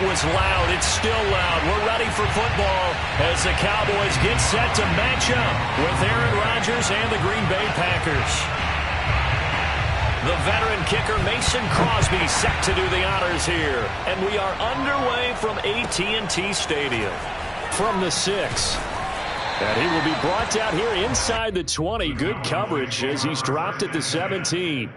was loud. It's still loud. We're ready for football as the Cowboys get set to match up with Aaron Rodgers and the Green Bay Packers. The veteran kicker Mason Crosby set to do the honors here. And we are underway from AT&T Stadium. From the 6. And he will be brought down here inside the 20. Good coverage as he's dropped at the 17.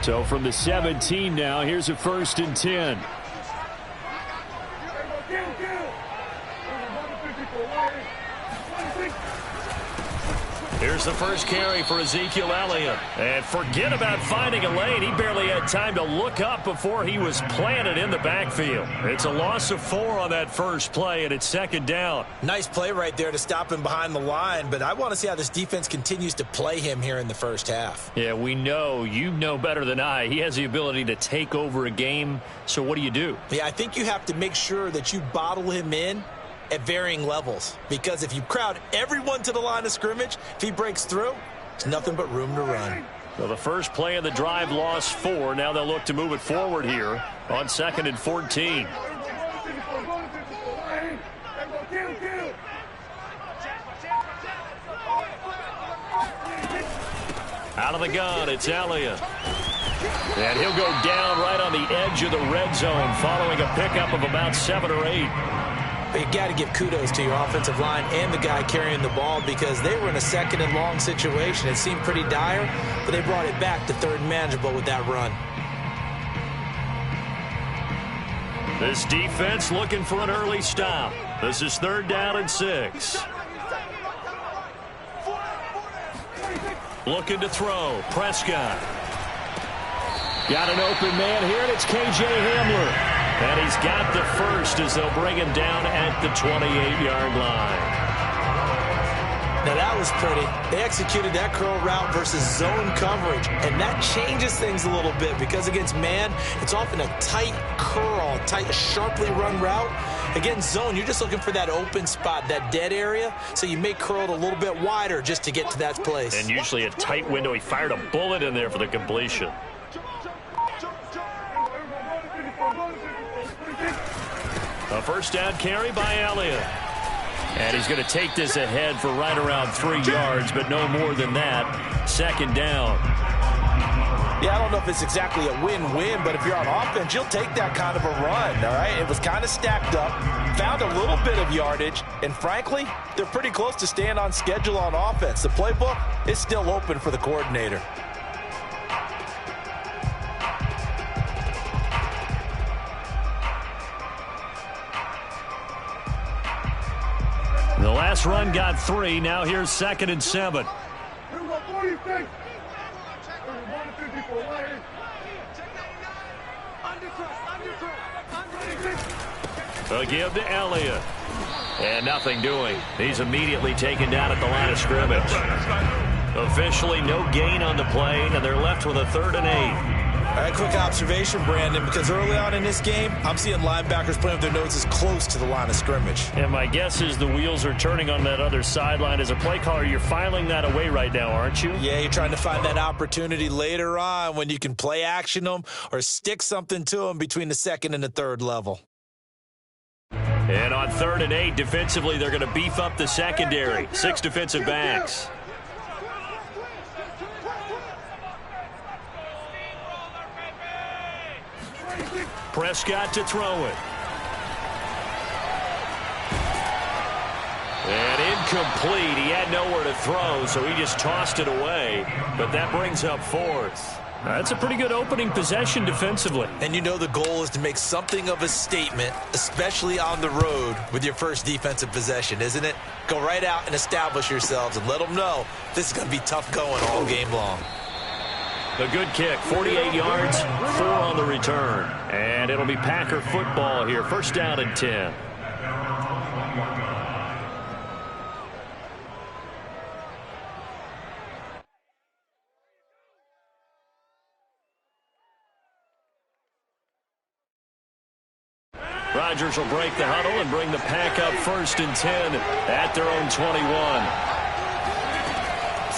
So from the 17 now, here's a 1st and 10. Here's the first carry for Ezekiel Elliott. And forget about finding a lane. He barely had time to look up before he was planted in the backfield. It's a loss of 4 on that first play, and it's 2nd down. Nice play right there to stop him behind the line, but I want to see how this defense continues to play him here in the first half. Yeah, we know. You know better than I. He has the ability to take over a game, so what do you do? Yeah, I think you have to make sure that you bottle him in at varying levels, because if you crowd everyone to the line of scrimmage, if he breaks through, there's nothing but room to run. So the first play of the drive lost 4. Now they'll look to move it forward here on 2nd and 14. Out of the gun, it's Elliott. And he'll go down right on the edge of the red zone following a pickup of about 7 or 8. But you got to give kudos to your offensive line and the guy carrying the ball, because they were in a 2nd and long situation. It seemed pretty dire, but they brought it back to 3rd and manageable with that run. This defense looking for an early stop. This is 3rd down and 6. Looking to throw. Prescott. Got an open man here, and it's K.J. Hamler. And he's got the first as they'll bring him down at the 28-yard line. Now that was pretty. They executed that curl route versus zone coverage, and that changes things a little bit, because against man, it's often a tight curl, tight, sharply run route. Against zone, you're just looking for that open spot, that dead area, so you make curl a little bit wider just to get to that place. And usually a tight window. He fired a bullet in there for the completion. A first down carry by Elliott. And he's going to take this ahead for right around 3 yards, but no more than that. 2nd down. Yeah, I don't know if it's exactly a win-win, but if you're on offense, you'll take that kind of a run, all right? It was kind of stacked up, found a little bit of yardage, and frankly, they're pretty close to staying on schedule on offense. The playbook is still open for the coordinator. The last run got 3. Now here's 2nd and 7. A give to Elliott. And nothing doing. He's immediately taken down at the line of scrimmage. Officially no gain on the play, and they're left with a 3rd and 8. All right, quick observation, Brandon, because early on in this game, I'm seeing linebackers playing with their noses close to the line of scrimmage. And my guess is the wheels are turning on that other sideline. As a play caller, you're filing that away right now, aren't you? Yeah, you're trying to find that opportunity later on when you can play action them or stick something to them between the 2nd and the 3rd level. And on 3rd and 8, defensively, they're going to beef up the secondary. 6 defensive backs. Prescott to throw it. And incomplete. He had nowhere to throw, so he just tossed it away. But that brings up 4th. That's a pretty good opening possession defensively. And you know the goal is to make something of a statement, especially on the road with your first defensive possession, isn't it? Go right out and establish yourselves and let them know this is going to be tough going all game long. A good kick, 48 yards, 4 on the return. And it'll be Packer football here, 1st down and 10. Rodgers will break the huddle and bring the pack up 1st and 10 at their own 21.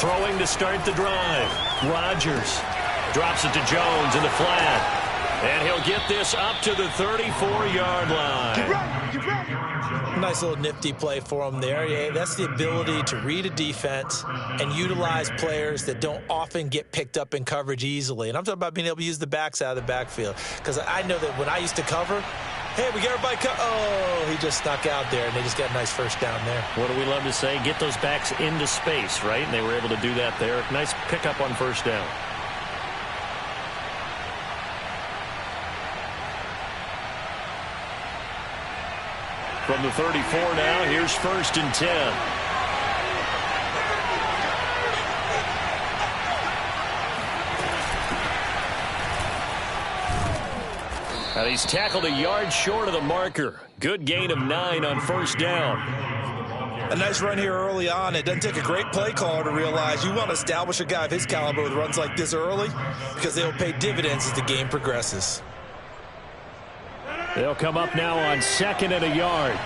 Throwing to start the drive. Rodgers drops it to Jones in the flat. And he'll get this up to the 34-yard line. Nice little nifty play for him there. Yeah, that's the ability to read a defense and utilize players that don't often get picked up in coverage easily. And I'm talking about being able to use the backs out of the backfield. Because I know that when I used to cover, hey, we got everybody oh, he just snuck out there, and they just got a nice first down there. What do we love to say? Get those backs into space, right? And they were able to do that there. Nice pickup on first down. From the 34 now, here's 1st and 10. And he's tackled a yard short of the marker. Good gain of 9 on first down. A nice run here early on. It doesn't take a great play caller to realize you want to establish a guy of his caliber with runs like this early because they'll pay dividends as the game progresses. They'll come up now on 2nd and a yard.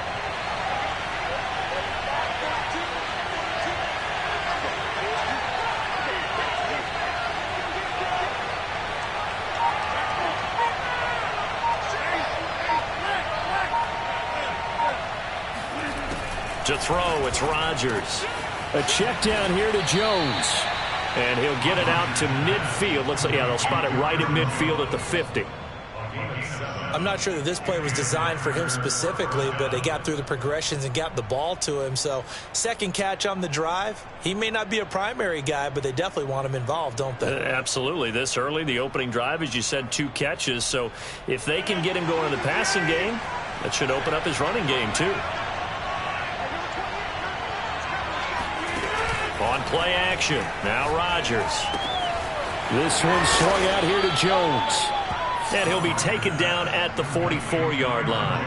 To throw, it's Rodgers. A check down here to Jones. And he'll get it out to midfield. Let's say, yeah, they'll spot it right at midfield at the 50. I'm not sure that this play was designed for him specifically, but they got through the progressions and got the ball to him. So, second catch on the drive. He may not be a primary guy, but they definitely want him involved, don't they? Absolutely. This early, the opening drive, as you said, 2 catches. So, if they can get him going in the passing game, that should open up his running game, too. On play action, now Rodgers. This one swung out here to Jones. And he'll be taken down at the 44-yard line.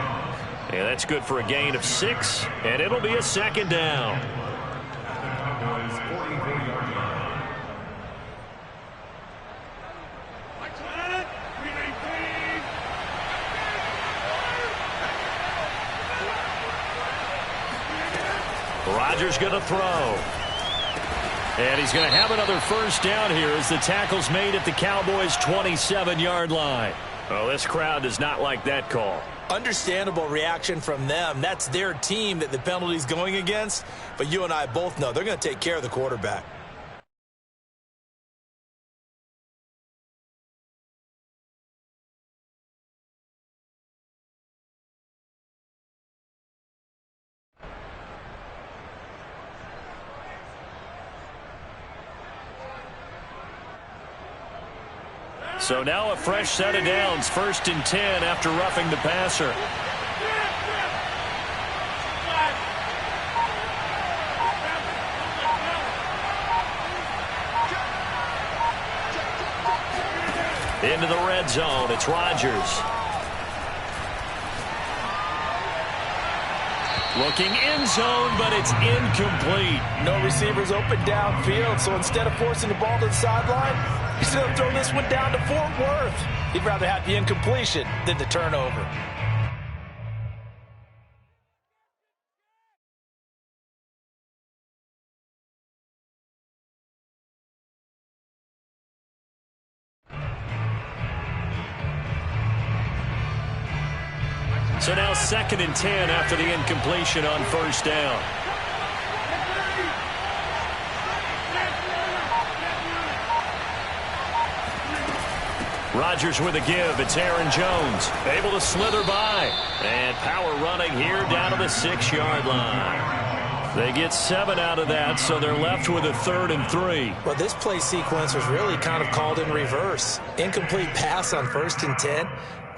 And that's good for a gain of 6, and it'll be a 2nd down. Rodgers going to throw. And he's going to have another first down here as the tackle's made at the Cowboys' 27-yard line. Oh, this crowd does not like that call. Understandable reaction from them. That's their team that the penalty's going against. But you and I both know they're going to take care of the quarterback. So now a fresh set of downs, 1st and 10 after roughing the passer. Into the red zone, it's Rodgers. Looking end zone, but it's incomplete. No receivers open downfield, so instead of forcing the ball to the sideline, he's going to throw this one down to Fort Worth. He'd rather have the incompletion than the turnover. So now 2nd and 10 after the incompletion on first down. Rodgers with a give. It's Aaron Jones. Able to slither by. And power running here down to the 6-yard line. They get 7 out of that, so they're left with a 3rd and 3. Well, this play sequence was really kind of called in reverse. Incomplete pass on 1st and 10.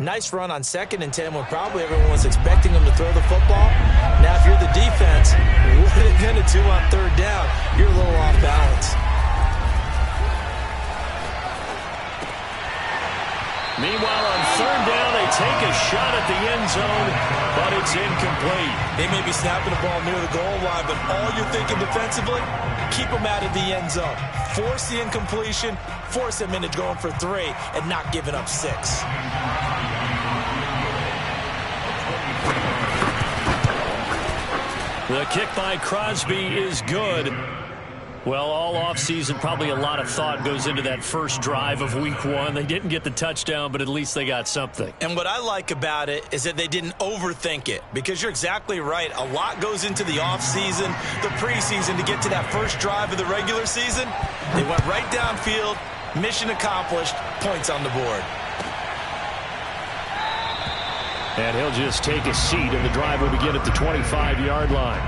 Nice run on 2nd and 10 when probably everyone was expecting him to throw the football. Now, if you're the defense, what are they going to do on 3rd down? You're a little off balance. Meanwhile, on 3rd down, they take a shot at the end zone, but it's incomplete. They may be snapping the ball near the goal line, but all you're thinking defensively, keep them out of the end zone. Force the incompletion, force them into going for 3, and not giving up 6. The kick by Crosby is good. Well, all offseason, probably a lot of thought goes into that first drive of week one. They didn't get the touchdown, but at least they got something. And what I like about it is that they didn't overthink it, because you're exactly right. A lot goes into the offseason, the preseason, to get to that first drive of the regular season. They went right downfield, mission accomplished, points on the board. And he'll just take a seat, and the drive will begin at the 25-yard line.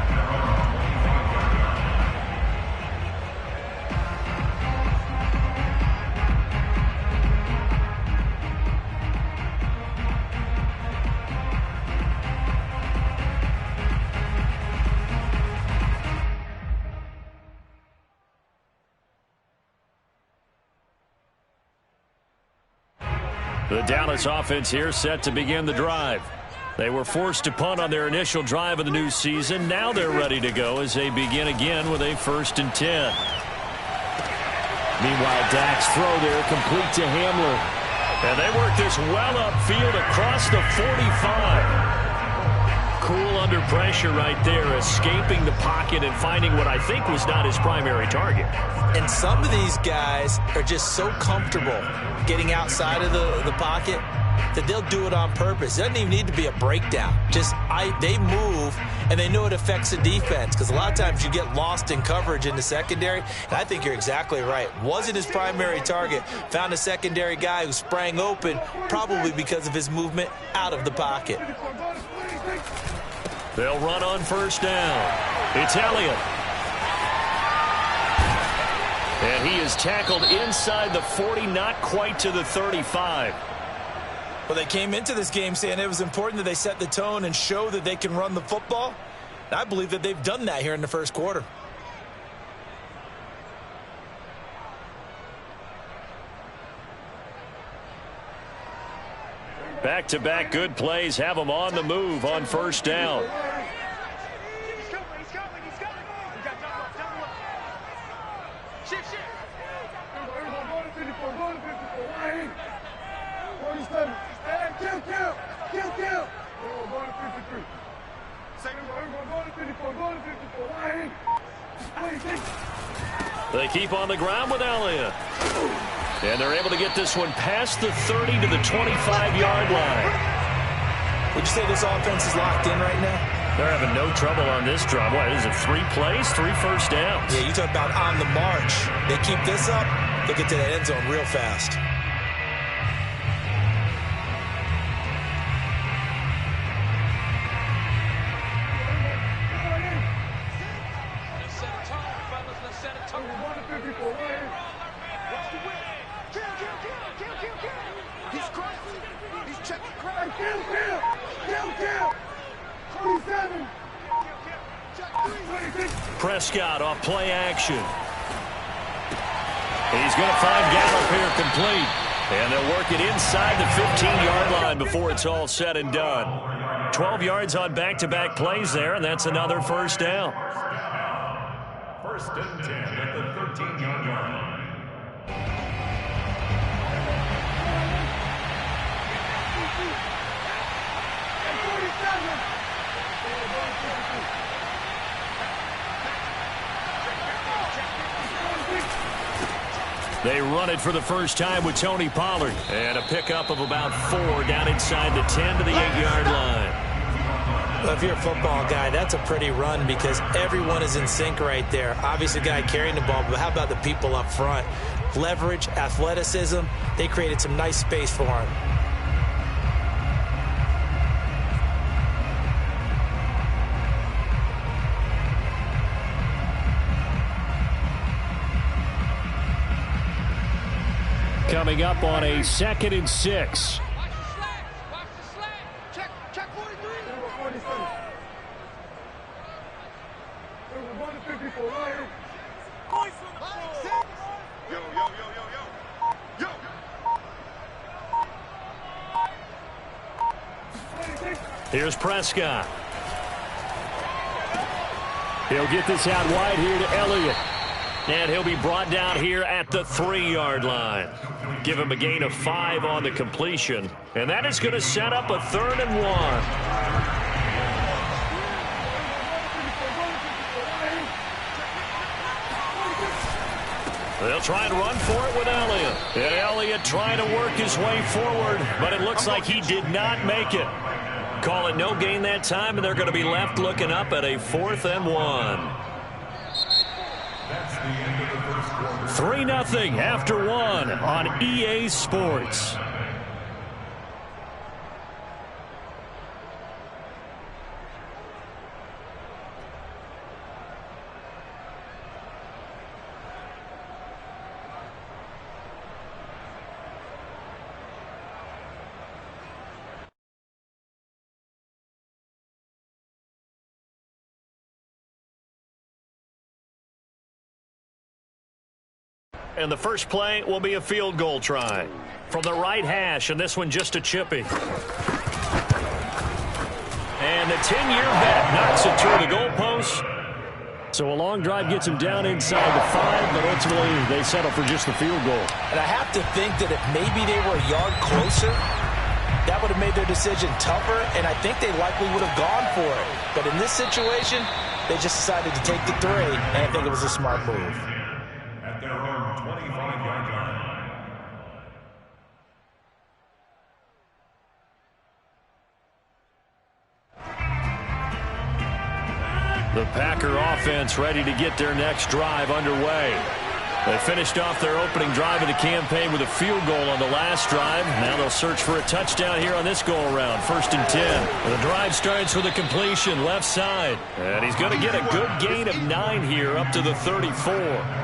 The Dallas offense here set to begin the drive. They were forced to punt on their initial drive of the new season. Now they're ready to go as they begin again with a 1st and 10. Meanwhile, Dak's throw there complete to Hamler. And they work this well upfield across the 45. Cool under pressure right there, escaping the pocket and finding what I think was not his primary target. And some of these guys are just so comfortable getting outside of the pocket that they'll do it on purpose. It doesn't even need to be a breakdown. They move, and they know it affects the defense, because a lot of times you get lost in coverage in the secondary, and I think you're exactly right. Wasn't his primary target. Found a secondary guy who sprang open, probably because of his movement out of the pocket. They'll run on 1st down. It's Elliott. And he is tackled inside the 40, not quite to the 35. Well, they came into this game saying it was important that they set the tone and show that they can run the football. And I believe that they've done that here in the first quarter. Back-to-back good plays have them on the move on 1st down. They keep on the ground with Elliott. And they're able to get this one past the 30 to the 25-yard line. Would you say this offense is locked in right now? They're having no trouble on this drive. What is it, 3 plays, 3 first downs? Yeah, you talk about on the march. They keep this up, they'll get to that end zone real fast. Prescott off play action. He's going to find Gallup here complete. And they'll work it inside the 15-yard line before it's all said and done. 12 yards on back-to-back plays there, and that's another 1st down. 1st and 10 at the 13-yard line. They run it for the first time with Tony Pollard. And a pickup of about 4 down inside the 10 to the 8-yard line. Well, if you're a football guy, that's a pretty run, because everyone is in sync right there. Obviously, the guy carrying the ball, but how about the people up front? Leverage, athleticism, they created some nice space for him. Coming up on a 2nd and 6. Watch the slant. Check 43. 47. Number 154, right here. Yo. Here's Prescott. He'll get this out wide here to Elliott. And he'll be brought down here at the 3-yard line. Give him a gain of 5 on the completion. And that is going to set up a 3rd and 1. They'll try and run for it with Elliott. And Elliott trying to work his way forward, but it looks like he did not make it. Call it no gain that time, and they're going to be left looking up at a 4th and 1. 3-0 after 1 on EA Sports. And the first play will be a field goal try from the right hash, and this one just a chippy. And the 10-year vet knocks it through the goalpost. So a long drive gets him down inside the 5, but ultimately they settle for just the field goal. And I have to think that if maybe they were a yard closer, that would have made their decision tougher, and I think they likely would have gone for it. But in this situation, they just decided to take the 3, and I think it was a smart move. At their own 25-yard line. The Packer offense ready to get their next drive underway. They finished off their opening drive of the campaign with a field goal on the last drive. Now they'll search for a touchdown here on this go-around. 1st and 10. The drive starts with a completion left side. And he's going to get a good gain of 9 here up to the 34.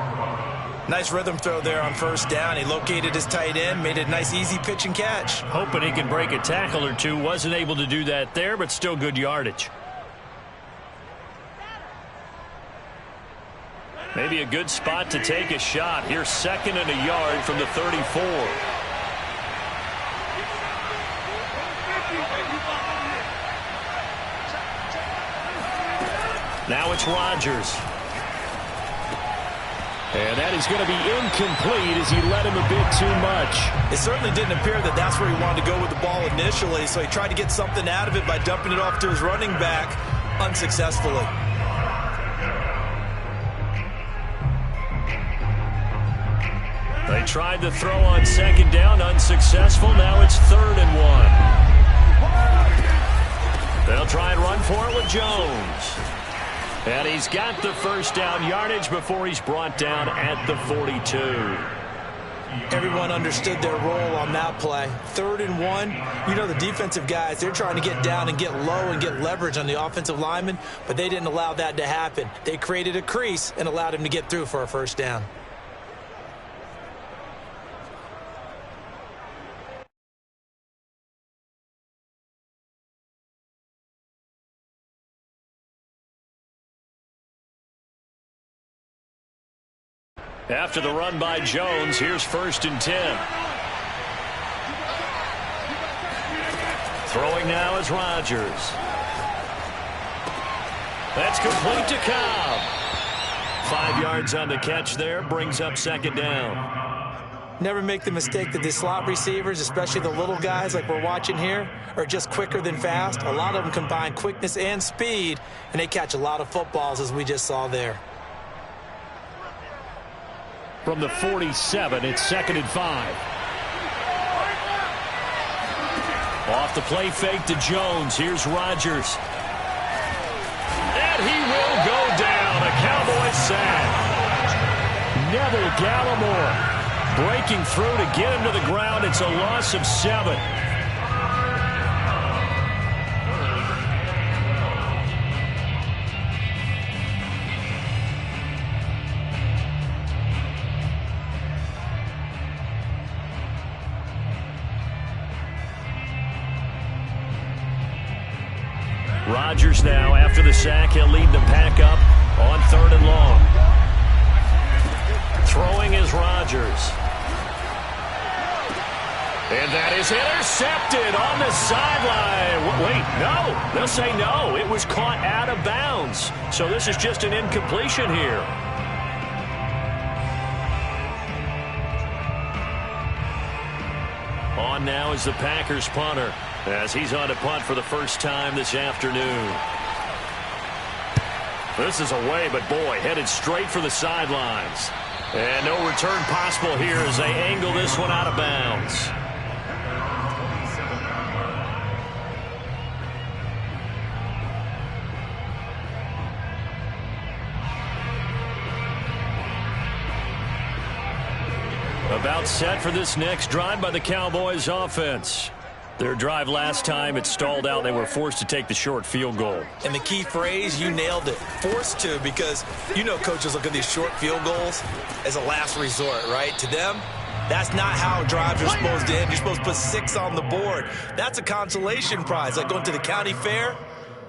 Nice rhythm throw there on 1st down. He located his tight end, made it a nice easy pitch and catch. Hoping he can break a tackle or two. Wasn't able to do that there, but still good yardage. Maybe a good spot to take a shot. Here's 2nd and a yard from the 34. Now it's Rodgers. And that is going to be incomplete as he led him a bit too much. It certainly didn't appear that that's where he wanted to go with the ball initially, so he tried to get something out of it by dumping it off to his running back unsuccessfully. They tried to throw on 2nd down, unsuccessful. Now it's 3rd and 1. They'll try and run for it with Jones. And he's got the 1st down yardage before he's brought down at the 42. Everyone understood their role on that play. 3rd and 1. You know the defensive guys, they're trying to get down and get low and get leverage on the offensive lineman, but they didn't allow that to happen. They created a crease and allowed him to get through for a 1st down. After the run by Jones, here's 1st and 10. Throwing now is Rodgers. That's complete to Cobb. 5 yards on the catch there, brings up 2nd down. Never make the mistake that the slot receivers, especially the little guys like we're watching here, are just quicker than fast. A lot of them combine quickness and speed, and they catch a lot of footballs as we just saw there. From the 47, it's 2nd and 5. Off the play fake to Jones. Here's Rodgers. And he will go down. A Cowboys sack. Neville Gallimore breaking through to get him to the ground. It's a loss of 7. Rodgers now, after the sack, he'll lead the pack up on 3rd and long. Throwing is Rodgers. And that is intercepted on the sideline. Wait, no. They'll say no. It was caught out of bounds. So this is just an incompletion here. On now is the Packers punter, as he's on to punt for the first time this afternoon. This is away, but boy, headed straight for the sidelines. And no return possible here as they angle this one out of bounds. About set for this next drive by the Cowboys offense. Their drive last time, it stalled out. They were forced to take the short field goal. And the key phrase, you nailed it. Forced to, because you know coaches look at these short field goals as a last resort, right? To them, that's not how drives are supposed to end. You're supposed to put 6 on the board. That's a consolation prize. Like going to the county fair,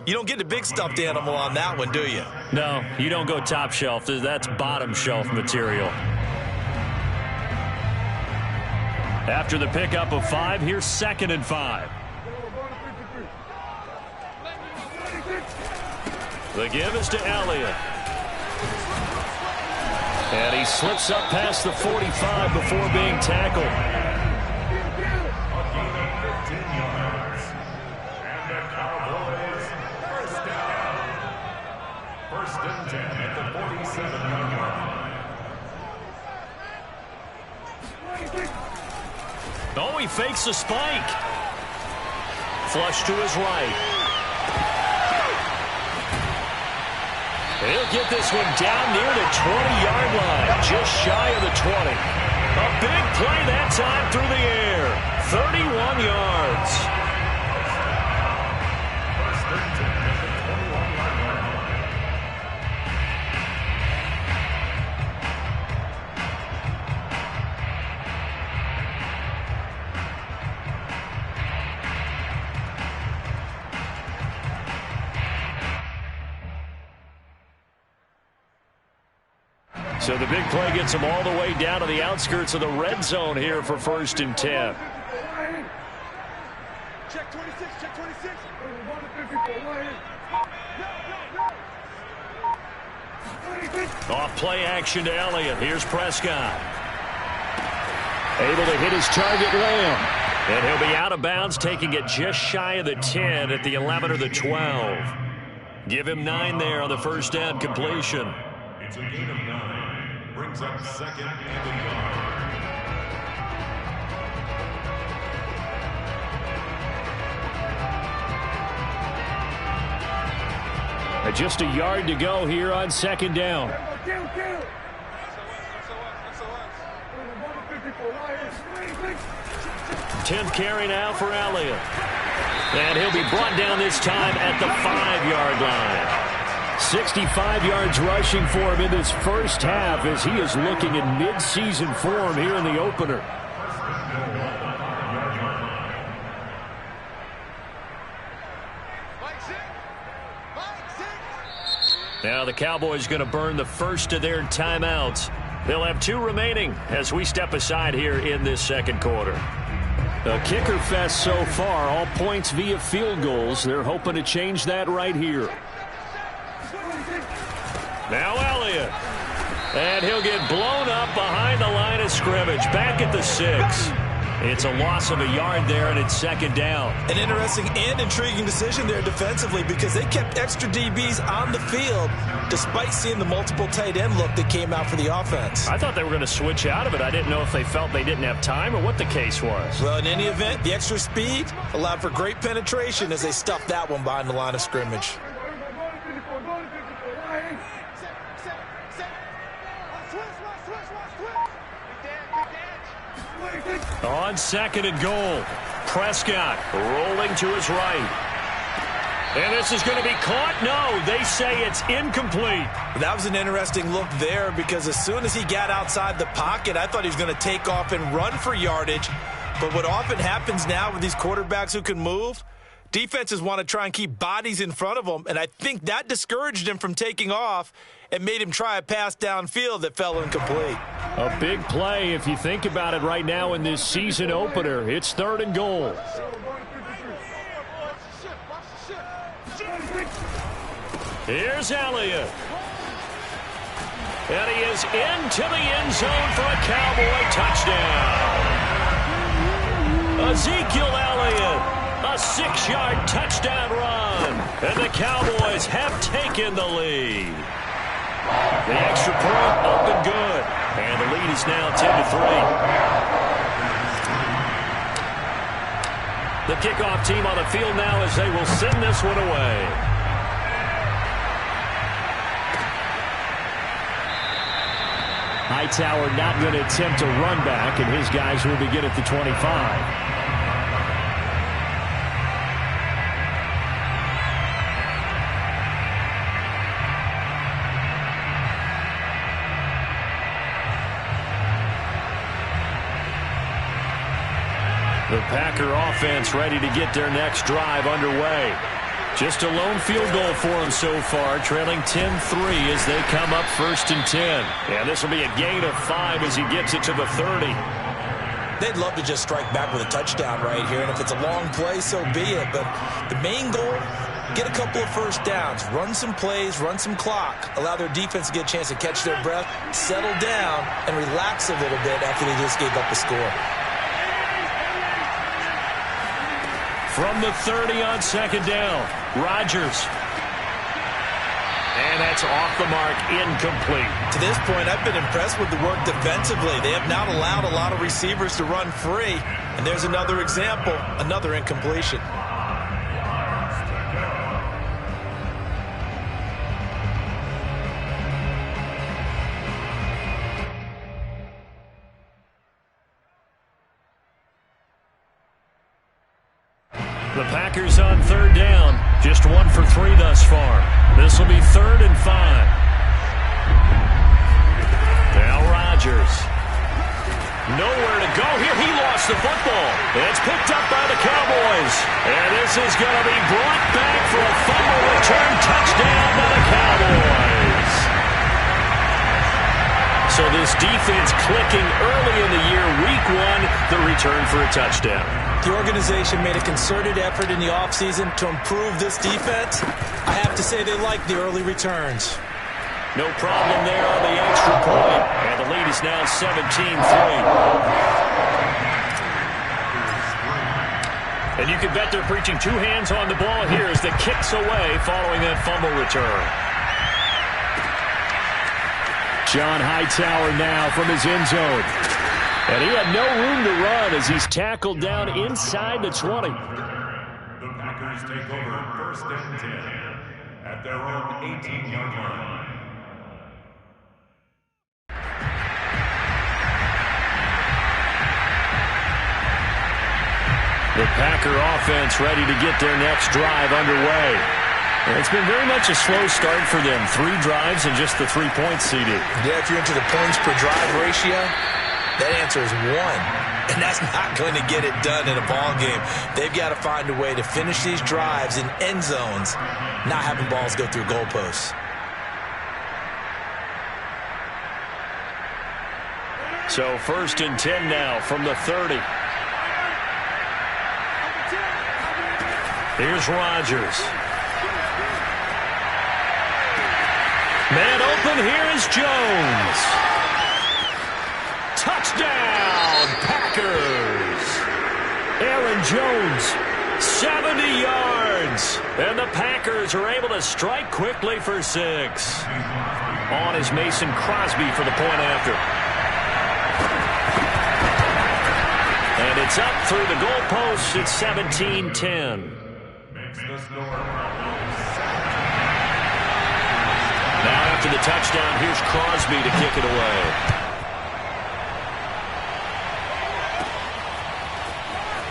you don't get the big stuffed animal on that one, do you? No, you don't go top shelf. That's bottom shelf material. After the pickup of 5, here's 2nd and 5. The give is to Elliott. And he slips up past the 45 before being tackled. A gain of 15 yards. And the Cowboys first down. 1st and 10 at the 47-yard line. Oh, he fakes a spike. Flush to his right. He'll get this one down near the 20-yard line, just shy of the 20. A big play that time through the air. 31 yards. 1st and 10 at the 21-yard line. So the big play gets him all the way down to the outskirts of the red zone here for 1st and 10. Check 26, check 26. Off play action to Elliott. Here's Prescott. Able to hit his target, Lamb. And he'll be out of bounds, taking it just shy of the 10 at the 11 or the 12. Give him 9 there on the first down completion. It's a gain of 9. Brings up 2nd and a yard. Just a yard to go here on 2nd down. 10th carry now for Elliott. And he'll be brought down this time at the 5-yard line. 65 yards rushing for him in this first half as he is looking in mid-season form here in the opener. Now the Cowboys going to burn the first of their timeouts. They'll have 2 remaining as we step aside here in this 2nd quarter. A kicker fest so far, all points via field goals. They're hoping to change that right here. Now Elliott. And he'll get blown up behind the line of scrimmage. Back at the 6. It's a loss of a yard there, and it's 2nd down. An interesting and intriguing decision there defensively because they kept extra DBs on the field despite seeing the multiple tight end look that came out for the offense. I thought they were going to switch out of it. I didn't know if they felt they didn't have time or what the case was. Well, in any event, the extra speed allowed for great penetration as they stuffed that one behind the line of scrimmage. On 2nd and goal, Prescott rolling to his right. And this is going to be caught. No, they say it's incomplete. That was an interesting look there because as soon as he got outside the pocket, I thought he was going to take off and run for yardage. But what often happens now with these quarterbacks who can move, defenses want to try and keep bodies in front of them, and I think that discouraged him from taking off and made him try a pass downfield that fell incomplete. A big play if you think about it right now in this season opener. It's 3rd and goal. Here's Elliott. And he is into the end zone for a Cowboy touchdown. Ezekiel Elliott, a 6-yard touchdown run. And the Cowboys have taken the lead. The extra point up and good. And the lead is now 10-3. The kickoff team on the field now as they will send this one away. Hightower not going to attempt a run back, and his guys will begin at the 25. The Packer offense ready to get their next drive underway. Just a lone field goal for them so far, trailing 10-3 as they come up 1st and 10. And this will be a gain of 5 as he gets it to the 30. They'd love to just strike back with a touchdown right here, and if it's a long play, so be it. But the main goal, get a couple of first downs, run some plays, run some clock, allow their defense to get a chance to catch their breath, settle down, and relax a little bit after they just gave up a score. From the 30 on 2nd down, Rodgers. And that's off the mark, incomplete. To this point, I've been impressed with the work defensively. They have not allowed a lot of receivers to run free. And there's another example, another incompletion. The Packers on 3rd down. Just 1 for 3 thus far. This will be 3rd and 5. Now Rodgers. Nowhere to go here. He lost the football. It's picked up by the Cowboys. And this is going to be brought back for a fumble return touchdown by the Cowboys. So this defense clicking early in the year, week 1, the return for a touchdown. The organization made a concerted effort in the offseason to improve this defense. I have to say they like the early returns. No problem there on the extra point. And the lead is now 17-3. And you can bet they're preaching 2 hands on the ball here as the kick's away following that fumble return. John Hightower now from his end zone. And he had no room to run as he's tackled down inside the 20. The Packers take over 1st and 10 at their own 18-yard line. The Packer offense ready to get their next drive underway. And it's been very much a slow start for them. 3 drives and just the 3-point CD. Yeah, if you're into the points per drive ratio, that answer is 1. And that's not going to get it done in a ball game. They've got to find a way to finish these drives in end zones, not having balls go through goalposts. So 1st and 10 now from the 30. Here's Rodgers. Man open, here is Jones. Touchdown, Packers. Aaron Jones, 70 yards. And the Packers are able to strike quickly for 6. On is Mason Crosby for the point after. And it's up through the goalposts. It's 17-10. Now after the touchdown, here's Crosby to kick it away.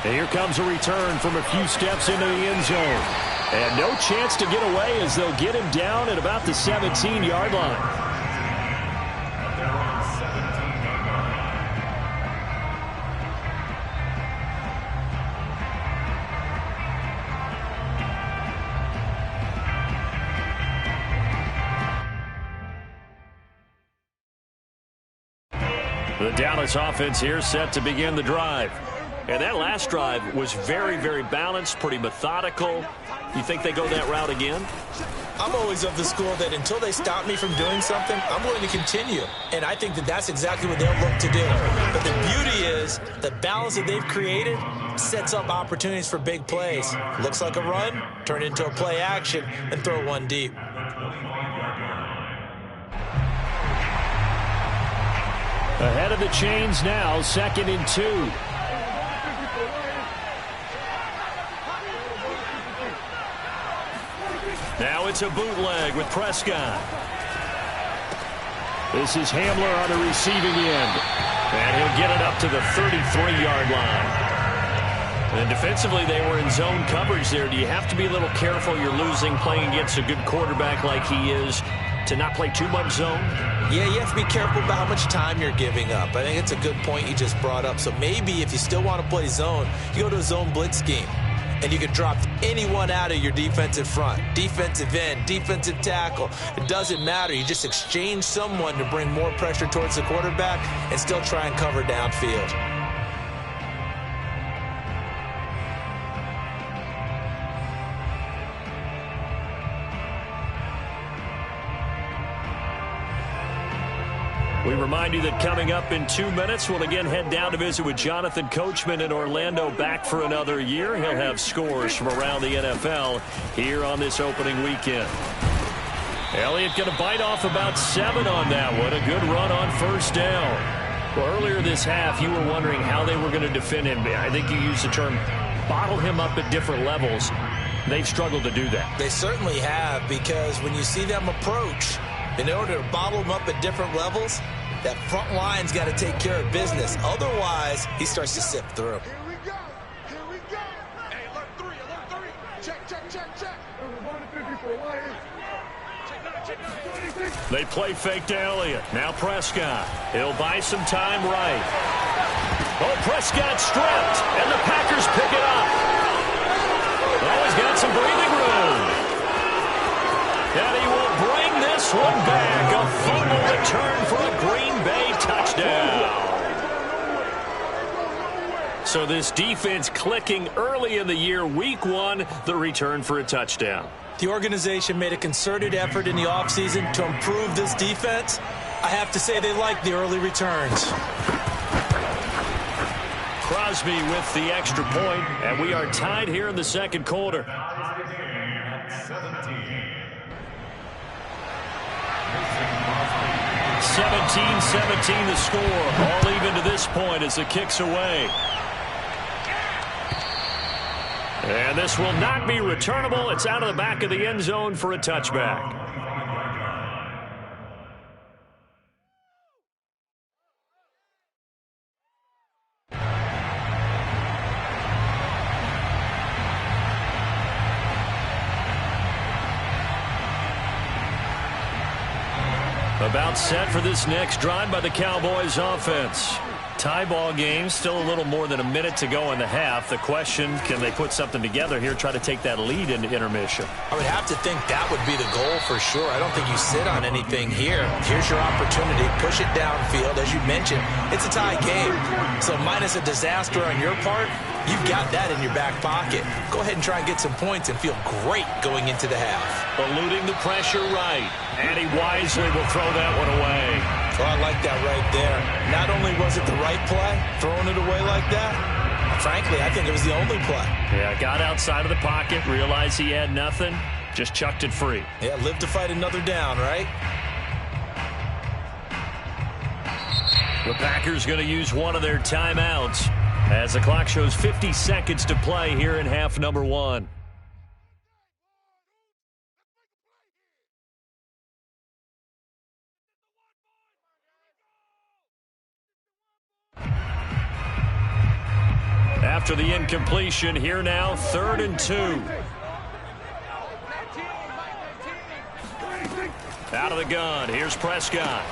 And here comes a return from a few steps into the end zone. And no chance to get away as they'll get him down at about the 17-yard line. The Dallas offense here set to begin the drive. And that last drive was very, very balanced, pretty methodical. You think they go that route again? I'm always of the school that until they stop me from doing something, I'm going to continue. And I think that that's exactly what they'll look to do. But the beauty is the balance that they've created sets up opportunities for big plays. Looks like a run, turn it into a play action, and throw one deep. Ahead of the chains now, 2nd and 2. Now it's a bootleg with Prescott. This is Hamler on the receiving end. And he'll get it up to the 33-yard line. And defensively, they were in zone coverage there. Do you have to be a little careful? You're losing playing against a good quarterback like he is to not play too much zone? Yeah, you have to be careful about how much time you're giving up. I think it's a good point you just brought up. So maybe if you still want to play zone, you go to a zone blitz scheme. And you can drop anyone out of your defensive front. Defensive end, defensive tackle. It doesn't matter. You just exchange someone to bring more pressure towards the quarterback and still try and cover downfield. We remind you that coming up in 2 minutes, we'll again head down to visit with Jonathan Coachman in Orlando, back for another year. He'll have scores from around the NFL here on this opening weekend. Elliott going to bite off about 7 on that one. A good run on first down. Well, earlier this half, you were wondering how they were going to defend him. I think you used the term bottle him up at different levels. They've struggled to do that. They certainly have, because when you see them approach, in order to bottle him up at different levels, that front line's got to take care of business. Otherwise, he starts to sift through. Here we go. Here we go. Hey, alert 3, alert 3. Check, check, check, check. They play fake to Elliott. Now Prescott. He'll buy some time right. Oh, Prescott stripped, and the Packers pick it up. Oh, he's got some breathing room. And he will bring this one back. A fumble return for a Green Bay touchdown. So this defense clicking early in the year. Week 1, the return for a touchdown. The organization made a concerted effort in the offseason to improve this defense. I have to say they like the early returns. Crosby with the extra point, and we are tied here in the second quarter. 17-17 the score. All even to this point as the kick's away. And this will not be returnable. It's out of the back of the end zone for a touchback. About set for this next drive by the Cowboys offense. Tie ball game, still a little more than a minute to go in the half. The question, can they put something together here, try to take that lead into intermission? I would have to think that would be the goal for sure. I don't think you sit on anything here. Here's your opportunity. Push it downfield. As you mentioned, it's a tie game. So minus a disaster on your part, you've got that in your back pocket. Go ahead and try and get some points and feel great going into the half. Eluding the pressure right. And he wisely will throw that one away. Oh, I like that right there. Not only was it the right play, throwing it away like that, frankly, I think it was the only play. Yeah, got outside of the pocket, realized he had nothing, just chucked it free. Yeah, live to fight another down, right? The Packers going to use one of their timeouts as the clock shows 50 seconds to play here in half number 1. After the incompletion, here now, 3rd and 2. Out of the gun, here's Prescott.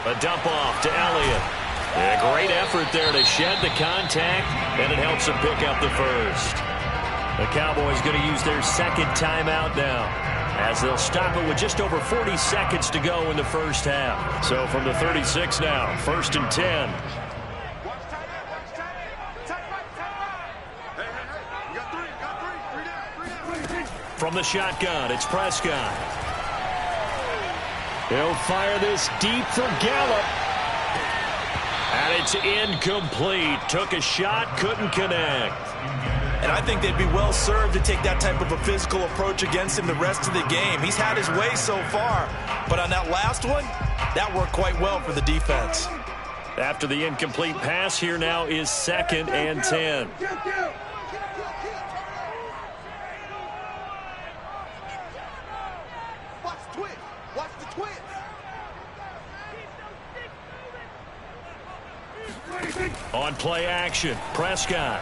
A dump off to Elliott. A great effort there to shed the contact, and it helps him pick up the first. The Cowboys going to use their second timeout now, as they'll stop it with just over 40 seconds to go in the first half. So from the 36 now, 1st and 10. From the shotgun, it's Prescott. He'll fire this deep for Gallup. And it's incomplete. Took a shot, couldn't connect. And I think they'd be well served to take that type of a physical approach against him the rest of the game. He's had his way so far. But on that last one, that worked quite well for the defense. After the incomplete pass, here now is 2nd and 10. Watch the twist. Watch the twist. On play action, Prescott.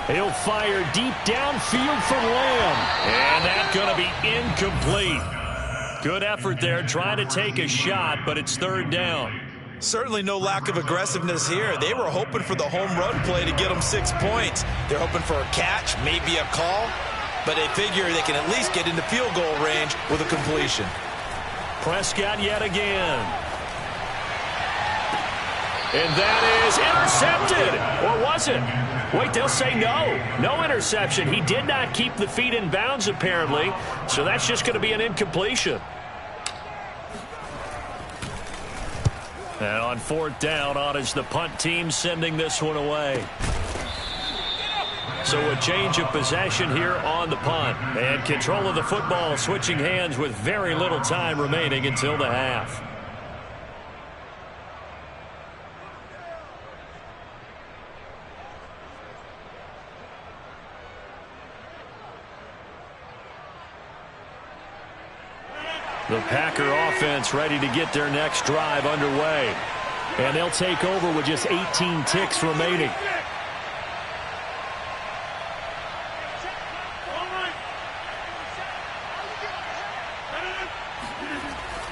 He'll fire deep downfield for Lamb. And that's going to be incomplete. Good effort there trying to take a shot, but it's 3rd down. Certainly no lack of aggressiveness here. They were hoping for the home run play to get them 6 points. They're hoping for a catch, maybe a call, but they figure they can at least get into field goal range with a completion. Prescott yet again. And that is intercepted. Or was it? Wait, they'll say no. No interception. He did not keep the feet in bounds, apparently. So that's just going to be an incompletion. And on 4th down, on is the punt team sending this one away. So a change of possession here on the punt. And control of the football switching hands with very little time remaining until the half. The Packer offense ready to get their next drive underway. And they'll take over with just 18 ticks remaining.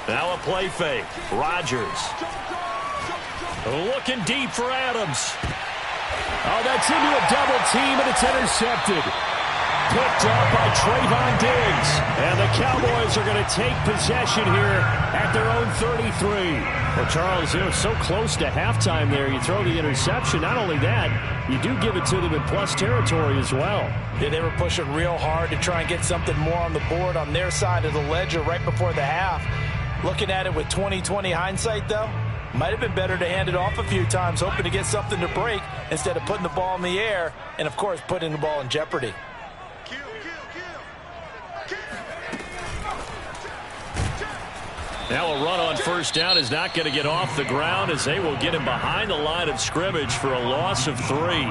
Now a play fake. Rodgers. Looking deep for Adams. Oh, that's into a double team, and it's intercepted. Picked off by Trayvon Diggs. And the Cowboys are going to take possession here at their own 33. Well, Charles, it was so close to halftime there. You throw the interception. Not only that, you do give it to them in plus territory as well. Yeah, they were pushing real hard to try and get something more on the board on their side of the ledger right before the half. Looking at it with 20/20 hindsight, though, might have been better to hand it off a few times, hoping to get something to break instead of putting the ball in the air and, of course, putting the ball in jeopardy. Now a run on 1st down is not going to get off the ground as they will get him behind the line of scrimmage for a loss of 3.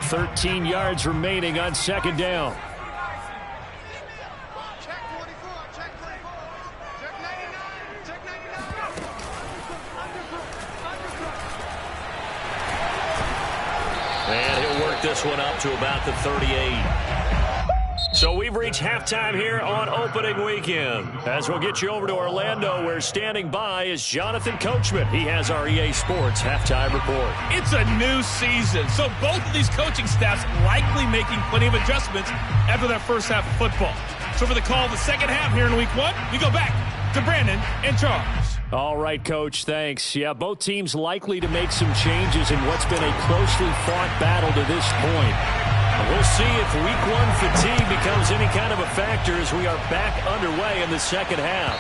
13 yards remaining on 2nd down. Check 24, check 24, check 99, check 99. And he'll work this one up to about the 38. So we've reached halftime here on opening weekend. As we'll get you over to Orlando, where standing by is Jonathan Coachman. He has our EA Sports halftime report. It's a new season, so both of these coaching staffs likely making plenty of adjustments after that first half of football. So for the call of the second half here in week 1, we go back to Brandon and Charles. All right, Coach, thanks. Yeah, both teams likely to make some changes in what's been a closely fought battle to this point. We'll see if week 1 fatigue becomes any kind of a factor as we are back underway in the second half.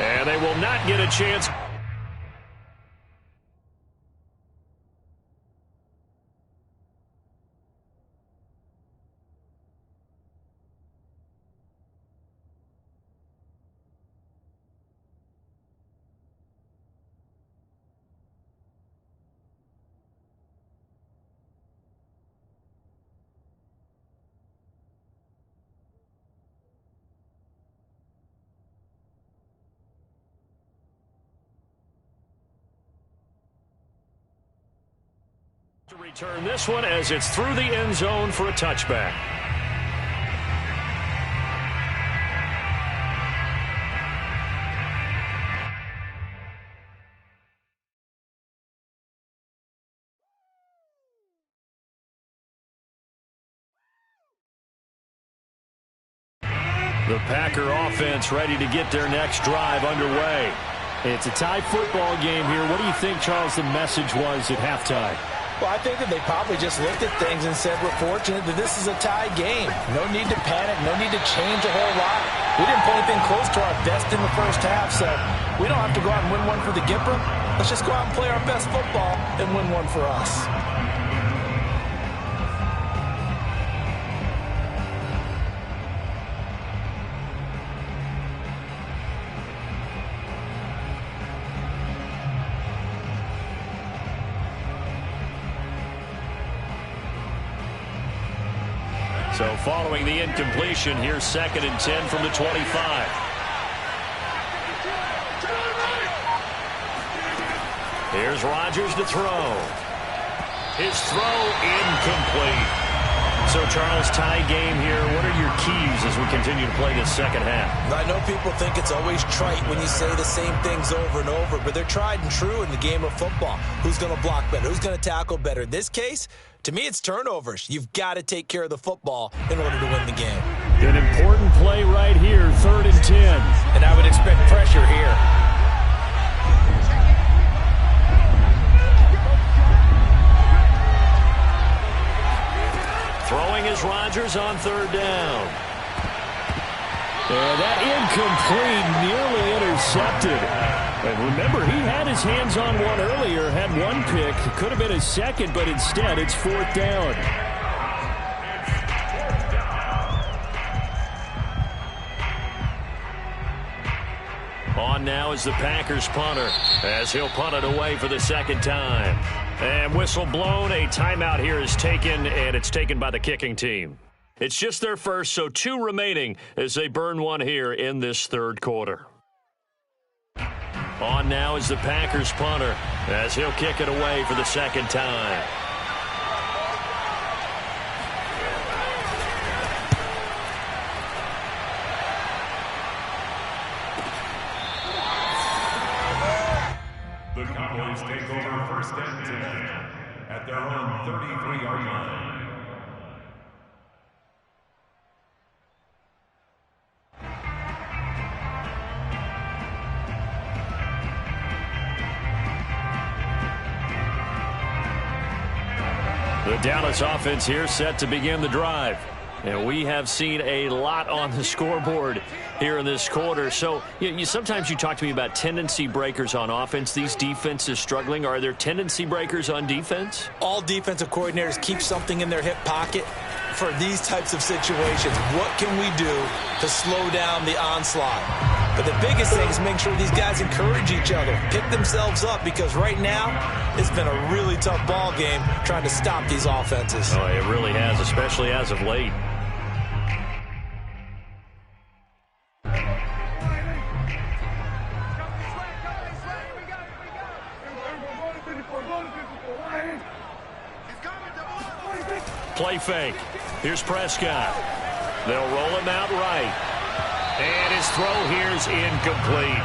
And they will not get a chance. To return this one as it's through the end zone for a touchback. The Packer offense ready to get their next drive underway. It's a tie football game here. What do you think, Charles, the message was at halftime? Well, I think that they probably just looked at things and said, we're fortunate that this is a tie game. No need to panic. No need to change a whole lot. We didn't play anything close to our best in the first half, so we don't have to go out and win one for the Gipper. Let's just go out and play our best football and win one for us. So following the incompletion, here's 2nd and 10 from the 25. Here's Rodgers to throw. His throw incomplete. So, Charles, tie game here. What are your keys as we continue to play this second half? I know people think it's always trite when you say the same things over and over, but they're tried and true in the game of football. Who's going to block better? Who's going to tackle better? In this case, to me, it's turnovers. You've got to take care of the football in order to win the game. An important play right here, 3rd and 10. And I would expect pressure here. Throwing is Rodgers on 3rd down. And that incomplete, nearly intercepted. And remember, he had his hands on one earlier, had one pick. Could have been his second, but instead it's 4th down. On now is the Packers punter, as he'll punt it away for the 2nd time. And whistle blown, a timeout here is taken, and it's taken by the kicking team. It's just their first, so 2 remaining as they burn one here in this 3rd quarter. On now is the Packers punter, as he'll kick it away for the 2nd time. The Cowboys take over 1st and 10 at their own 33-yard line. The Dallas offense here set to begin the drive. And we have seen a lot on the scoreboard here in this quarter. So sometimes you talk to me about tendency breakers on offense. These defenses struggling. Are there tendency breakers on defense? All defensive coordinators keep something in their hip pocket for these types of situations. What can we do to slow down the onslaught? But the biggest thing is make sure these guys encourage each other, pick themselves up, because right now it's been a really tough ball game trying to stop these offenses. Oh, it really has, especially as of late. Play fake. Here's Prescott. They'll roll him out right. And his throw here is incomplete.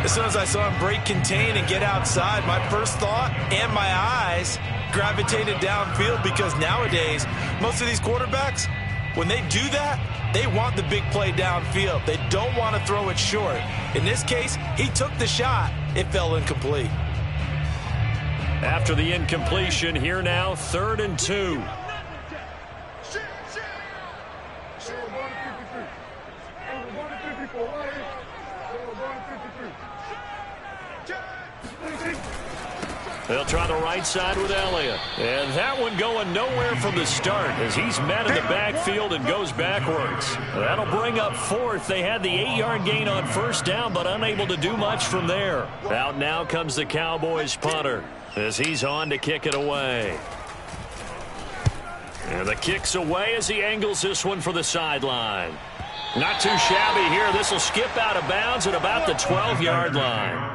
As soon as I saw him break contain and get outside, my first thought and my eyes gravitated downfield, because nowadays, most of these quarterbacks, when they do that, they want the big play downfield. They don't want to throw it short. In this case, he took the shot. It fell incomplete. After the incompletion, here now, 3rd and 2. They'll try the right side with Elliott. And that one going nowhere from the start as he's met in the backfield and goes backwards. That'll bring up 4th. They had the 8-yard gain on 1st down, but unable to do much from there. Out now comes the Cowboys punter as he's on to kick it away. And the kick's away as he angles this one for the sideline. Not too shabby here. This will skip out of bounds at about the 12-yard line.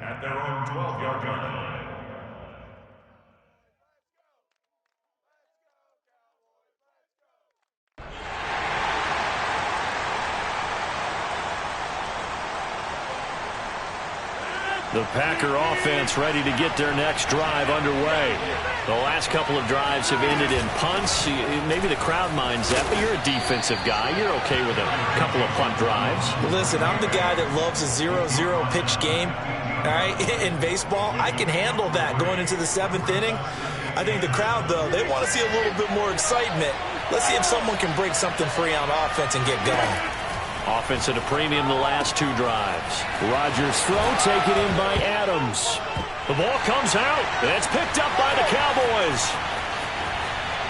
At their own 12-yard line. The Packer offense ready to get their next drive underway. The last couple of drives have ended in punts. Maybe the crowd minds that, but you're a defensive guy. You're okay with a couple of punt drives. Listen, I'm the guy that loves a 0-0 pitch game. All right, in baseball, I can handle that going into the 7th inning. I think the crowd, though, they want to see a little bit more excitement. Let's see if someone can break something free on offense and get going. Offense at a premium the last 2 drives. Rodgers' throw taken in by Adams. The ball comes out. It's picked up by the Cowboys.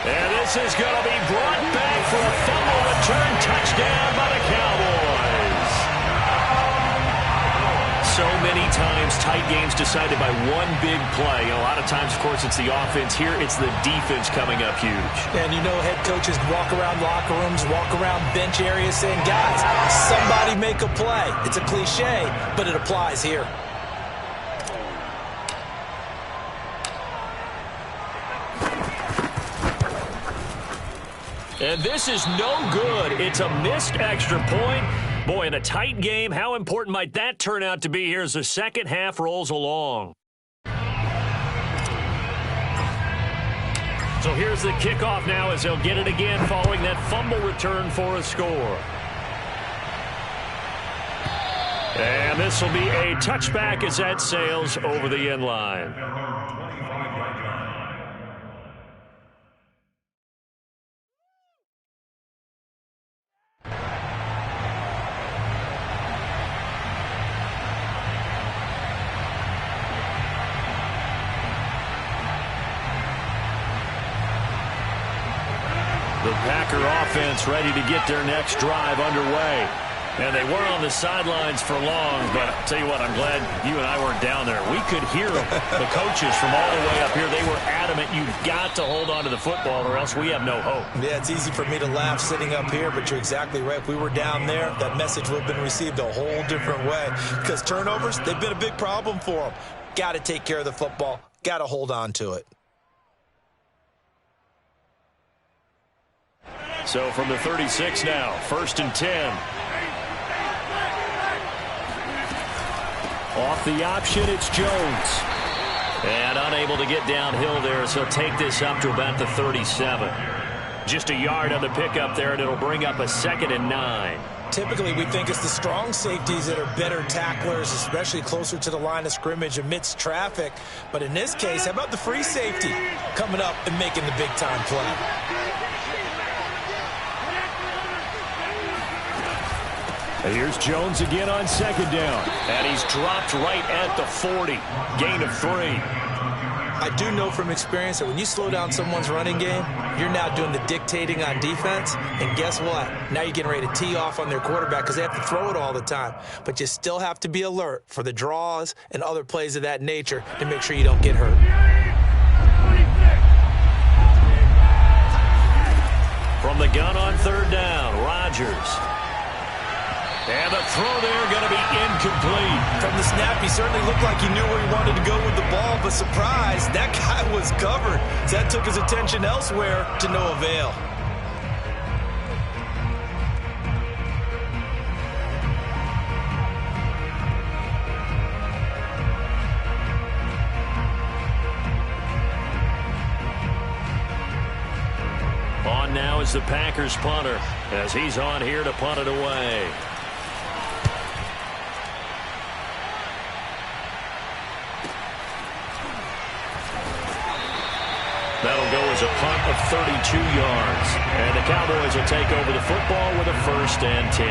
And this is going to be brought back for a fumble return touchdown by the Cowboys. So many times tight games decided by one big play. A lot of times, of course, it's the offense. Here, it's the defense coming up huge. And you know head coaches walk around locker rooms, walk around bench areas saying, guys, somebody make a play. It's a cliche, but it applies here. And this is no good. It's a missed extra point. Boy, in a tight game, how important might that turn out to be here as the second half rolls along? So here's the kickoff now as they'll get it again following that fumble return for a score. And this will be a touchback as that sails over the end line. The Packer offense ready to get their next drive underway. And they weren't on the sidelines for long, but I'll tell you what, I'm glad you and I weren't down there. We could hear them, the coaches from all the way up here. They were adamant, you've got to hold on to the football or else we have no hope. Yeah, it's easy for me to laugh sitting up here, but you're exactly right. If we were down there, that message would have been received a whole different way. Because turnovers, they've been a big problem for them. Got to take care of the football. Got to hold on to it. So from the 36 now, 1st and 10. Off the option, it's Jones. And unable to get downhill there, so he'll take this up to about the 37. Just a yard on the pickup there, and it'll bring up a 2nd and 9. Typically, we think it's the strong safeties that are better tacklers, especially closer to the line of scrimmage amidst traffic. But in this case, how about the free safety coming up and making the big-time play? Here's Jones again on 2nd down. And he's dropped right at the 40. Gain of 3. I do know from experience that when you slow down someone's running game, you're now doing the dictating on defense. And guess what? Now you're getting ready to tee off on their quarterback because they have to throw it all the time. But you still have to be alert for the draws and other plays of that nature to make sure you don't get hurt. From the gun on 3rd down, Rodgers. And the throw there going to be incomplete. From the snap, he certainly looked like he knew where he wanted to go with the ball, but surprise, that guy was covered. So that took his attention elsewhere to no avail. On now is the Packers punter as he's on here to punt it away. That'll go as a punt of 32 yards. And the Cowboys will take over the football with a 1st and 10.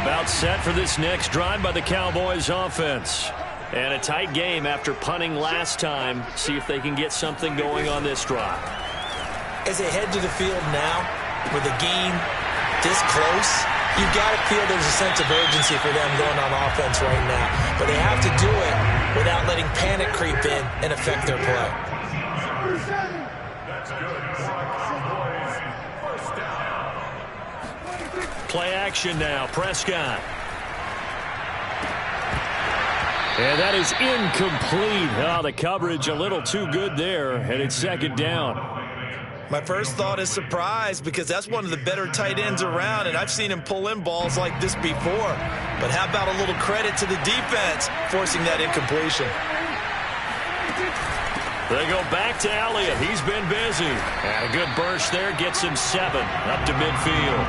About set for this next drive by the Cowboys offense. And a tight game after punting last time. See if they can get something going on this drive. As they head to the field now, with the game this close, you've got to feel there's a sense of urgency for them going on offense right now. But they have to do it without letting panic creep in and affect their play. Play action now, Prescott. And that is incomplete. Oh, the coverage a little too good there, and it's 2nd down. My first thought is surprise because that's one of the better tight ends around, and I've seen him pull in balls like this before. But how about a little credit to the defense forcing that incompletion? They go back to Elliott. He's been busy. And a good burst there gets him 7 up to midfield.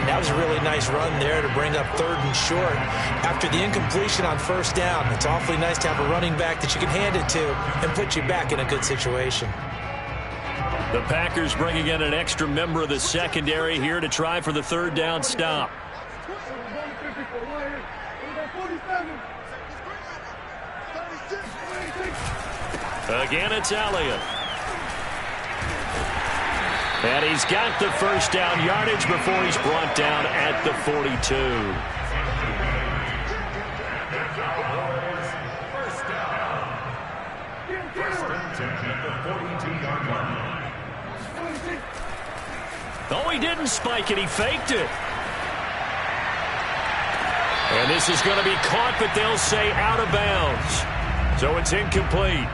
That was a really nice run there to bring up 3rd and short. After the incompletion on 1st down, it's awfully nice to have a running back that you can hand it to and put you back in a good situation. The Packers bringing in an extra member of the secondary here to try for the 3rd down stop. Again, it's Elliott. And he's got the first down yardage before he's brought down at the 42. First down. First and 10 at the 42-yard line. Oh, he didn't spike it. He faked it. And this is going to be caught, but they'll say out of bounds. So it's incomplete.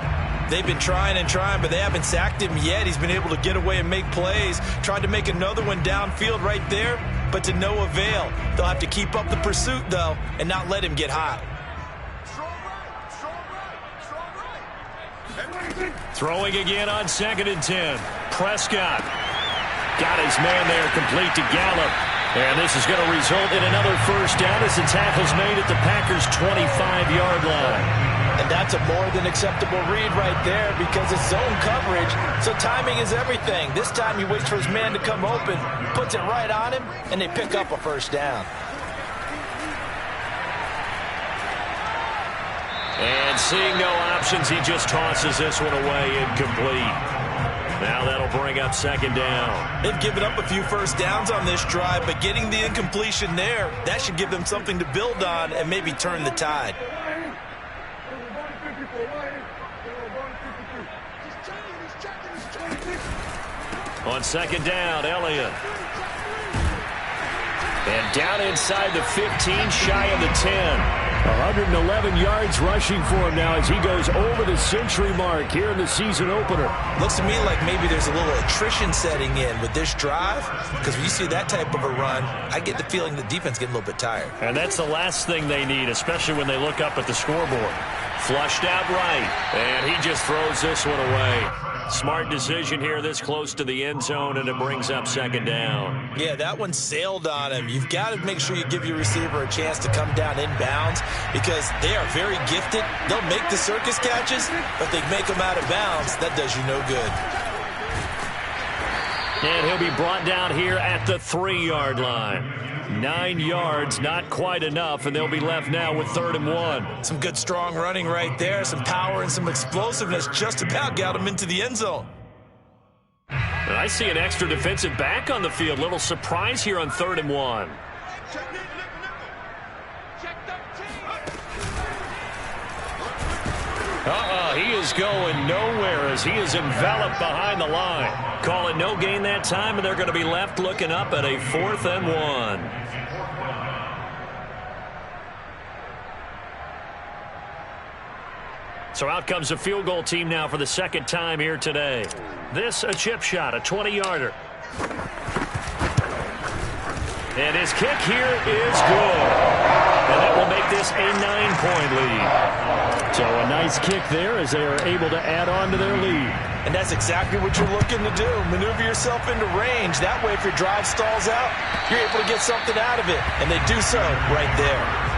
They've been trying and trying, but they haven't sacked him yet. He's been able to get away and make plays. Tried to make another one downfield right there, but to no avail. They'll have to keep up the pursuit, though, and not let him get hot. Throwing again on 2nd and 10. Prescott got his man there, complete to Gallup. And this is going to result in another first down as the tackle's made at the Packers' 25-yard line. And that's a more than acceptable read right there because it's zone coverage, so timing is everything. This time he waits for his man to come open, puts it right on him, and they pick up a first down. And seeing no options, he just tosses this one away, incomplete. Now that'll bring up 2nd down. They've given up a few first downs on this drive, but getting the incompletion there, that should give them something to build on and maybe turn the tide. On 2nd down, Elliott. And down inside the 15, shy of the 10. 111 yards rushing for him now as he goes over the century mark here in the season opener. Looks to me like maybe there's a little attrition setting in with this drive, because when you see that type of a run, I get the feeling the defense getting a little bit tired. And that's the last thing they need, especially when they look up at the scoreboard. Flushed out right, and he just throws this one away. Smart decision here this close to the end zone, and it brings up 2nd down. Yeah, that one sailed on him. You've got to make sure you give your receiver a chance to come down inbounds because they are very gifted. They'll make the circus catches, but they make them out of bounds. That does you no good. And he'll be brought down here at the 3-yard line. 9 yards, not quite enough, and they'll be left now with 3rd and 1. Some good strong running right there, some power and some explosiveness just about got him into the end zone. And I see an extra defensive back on the field. Little surprise here on 3rd and 1. He is going nowhere as he is enveloped behind the line. Call it no gain that time, and they're going to be left looking up at a 4th and 1. So out comes the field goal team now for the 2nd time here today. This a chip shot, a 20-yarder. And his kick here is good. And that will make this a 9-point lead. So a nice kick there as they are able to add on to their lead. And that's exactly what you're looking to do. Maneuver yourself into range. That way, if your drive stalls out, you're able to get something out of it. And they do so right there.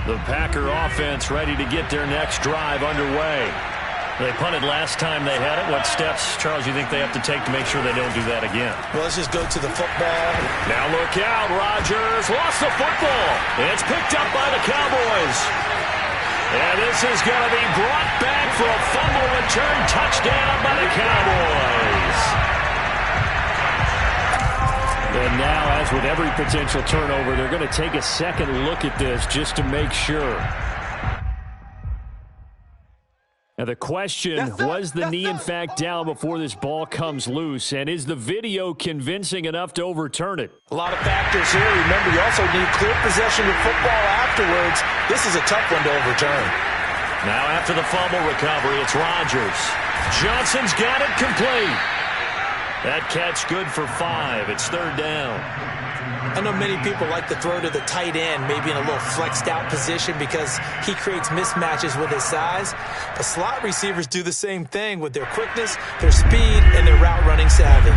The Packer offense ready to get their next drive underway. They punted last time they had it. What steps, Charles, you think they have to take to make sure they don't do that again? Well, let's just go to the football. Now look out. Rodgers lost the football. It's picked up by the Cowboys. And this is going to be brought back for a fumble return touchdown by the Cowboys. And now, as with every potential turnover, they're going to take a second look at this just to make sure. Now the question, was the knee in fact down before this ball comes loose? And is the video convincing enough to overturn it? A lot of factors here. Remember, you also need clear possession of football afterwards. This is a tough one to overturn. Now after the fumble recovery, it's Rodgers. Johnson's got it complete. That catch good for 5. It's 3rd down. I know many people like to throw to the tight end, maybe in a little flexed out position because he creates mismatches with his size. But slot receivers do the same thing with their quickness, their speed, and their route running savvy.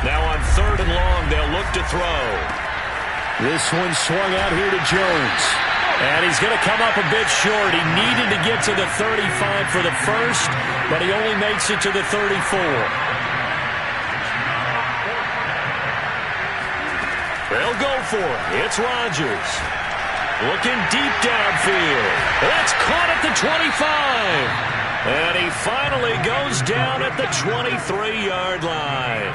Now on 3rd and long, they'll look to throw. This one swung out here to Jones. And he's going to come up a bit short. He needed to get to the 35 for the first, but he only makes it to the 34. They'll go for it. It's Rodgers. Looking deep downfield. That's caught at the 25. And he finally goes down at the 23-yard line.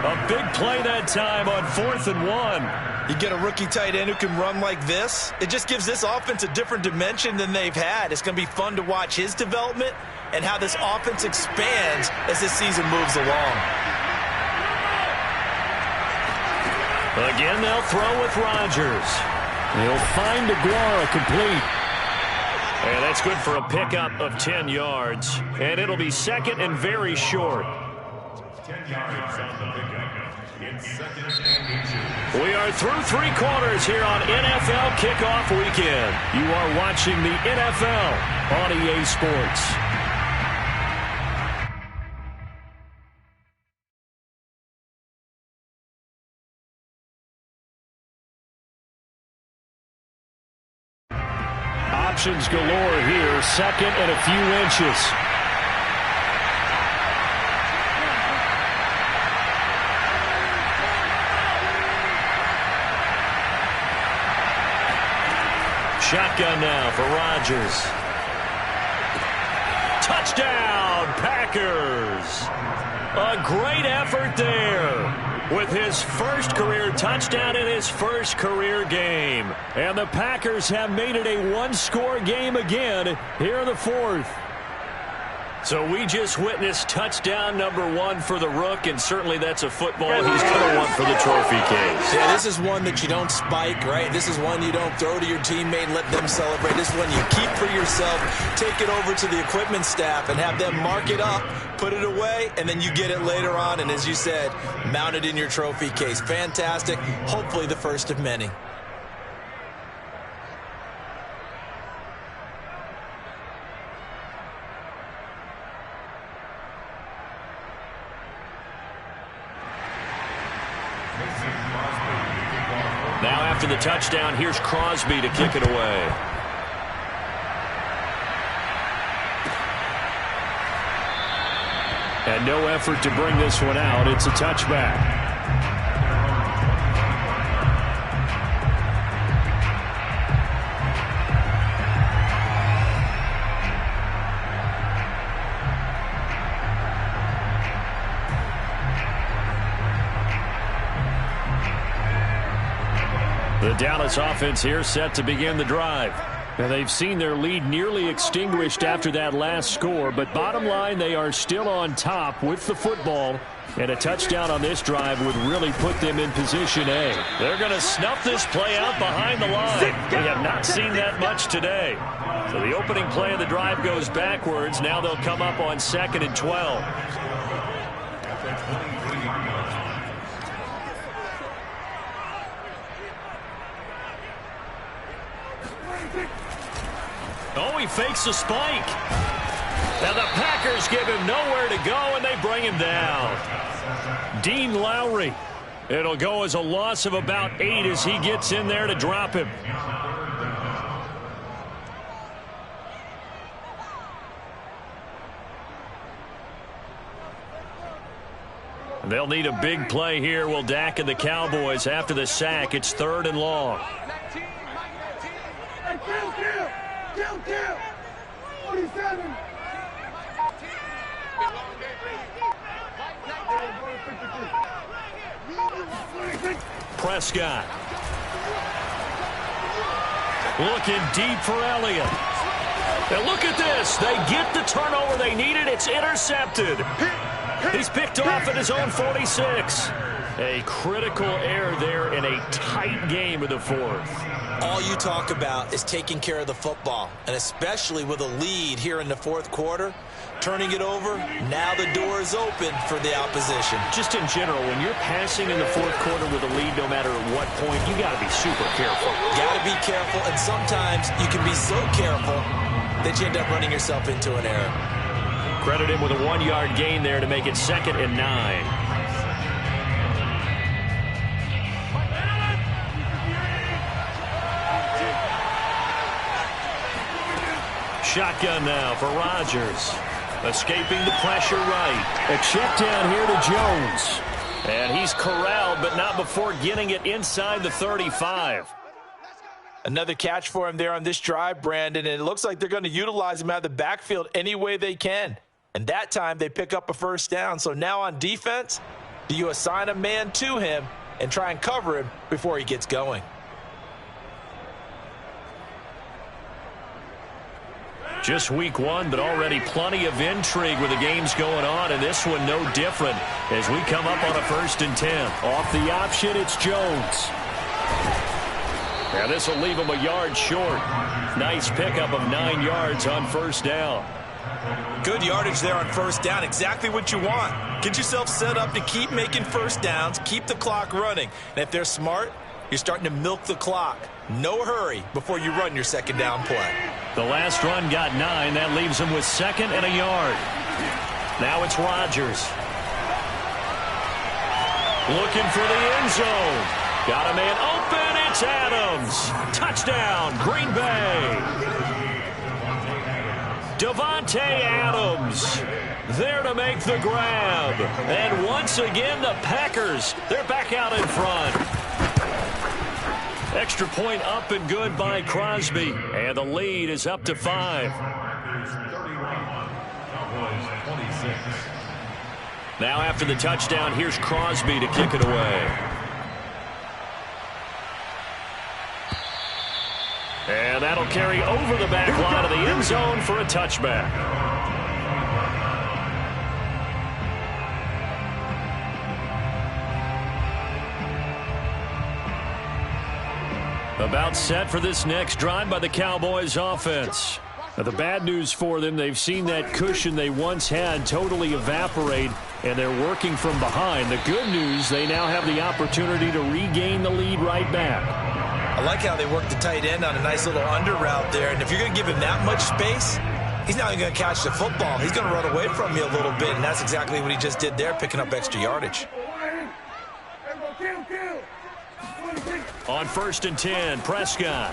A big play that time on 4th and 1. You get a rookie tight end who can run like this, it just gives this offense a different dimension than they've had. It's going to be fun to watch his development and how this offense expands as this season moves along. Again, they'll throw with Rodgers. He'll find Aguara complete. And that's good for a pickup of 10 yards. And it'll be second and very short. 10 yards on the pickup. It's second and 2. We are through 3 quarters here on NFL Kickoff Weekend. You are watching the NFL on EA Sports. Options galore here, second and a few inches. Shotgun now for Rodgers. Touchdown, Packers. A great effort there with his first career touchdown in his first career game. And the Packers have made it a one-score game again here in the 4th. So we just witnessed touchdown number 1 for the Rook, and certainly that's a football he's going to want for the trophy case. Yeah, this is one that you don't spike, right? This is one you don't throw to your teammate and let them celebrate. This is one you keep for yourself, take it over to the equipment staff and have them mark it up, put it away, and then you get it later on, and as you said, mount it in your trophy case. Fantastic. Hopefully the first of many. Now after the touchdown, here's Crosby to kick it away. And no effort to bring this one out. It's a touchback. The Dallas offense here set to begin the drive. Now they've seen their lead nearly extinguished after that last score, but bottom line, they are still on top with the football, and a touchdown on this drive would really put them in position A. They're going to snuff this play out behind the line. We have not seen that much today. So the opening play of the drive goes backwards. Now they'll come up on 2nd and 12. Oh, he fakes a spike. Now the Packers give him nowhere to go, and they bring him down. Dean Lowry. It'll go as a loss of about 8 as he gets in there to drop him. They'll need a big play here. Will Dak and the Cowboys after the sack. It's 3rd and long. 47. Prescott. Looking deep for Elliott. Now look at this. They get the turnover they needed. It's intercepted. He's picked off at his own 46. A critical error there in a tight game of the 4th. All you talk about is taking care of the football, and especially with a lead here in the 4th quarter, turning it over, now the door is open for the opposition. Just in general, when you're passing in the 4th quarter with a lead, no matter at what point, you got to be super careful. Got to be careful, and sometimes you can be so careful that you end up running yourself into an error. Credit him with a 1-yard gain there to make it 2nd and 9. shotgun now for Rodgers. Escaping the pressure right. A check down here to Jones. And he's corralled, but not before getting it inside the 35. Another catch for him there on this drive, Brandon, and it looks like they're going to utilize him out of the backfield any way they can. And that time they pick up a first down. So now on defense, do you assign a man to him and try and cover him before he gets going? Just week one, but already plenty of intrigue with the games going on, and this one no different as we come up on a 1st and 10. Off the option, it's Jones. Now this will leave him a yard short. Nice pickup of 9 yards on first down. Good yardage there on first down. Exactly what you want. Get yourself set up to keep making first downs, keep the clock running. And if they're smart, you're starting to milk the clock. No hurry before you run your second down play. The last run got 9. That leaves him with 2nd and a yard. Now it's Rodgers. Looking for the end zone. Got a man open. It's Adams. Touchdown, Green Bay. Davante Adams there to make the grab. And once again, the Packers, they're back out in front. Extra point up and good by Crosby. And the lead is up to 5. Now after the touchdown, here's Crosby to kick it away. And that'll carry over the back line of the end zone for a touchback. About set for this next drive by the Cowboys offense. Now the bad news for them, they've seen that cushion they once had totally evaporate, and they're working from behind. The good news, they now have the opportunity to regain the lead right back. I like how they work the tight end on a nice little under route there. And if you're going to give him that much space, he's not even going to catch the football. He's going to run away from you a little bit, and that's exactly what he just did there, picking up extra yardage. On 1st and 10, Prescott.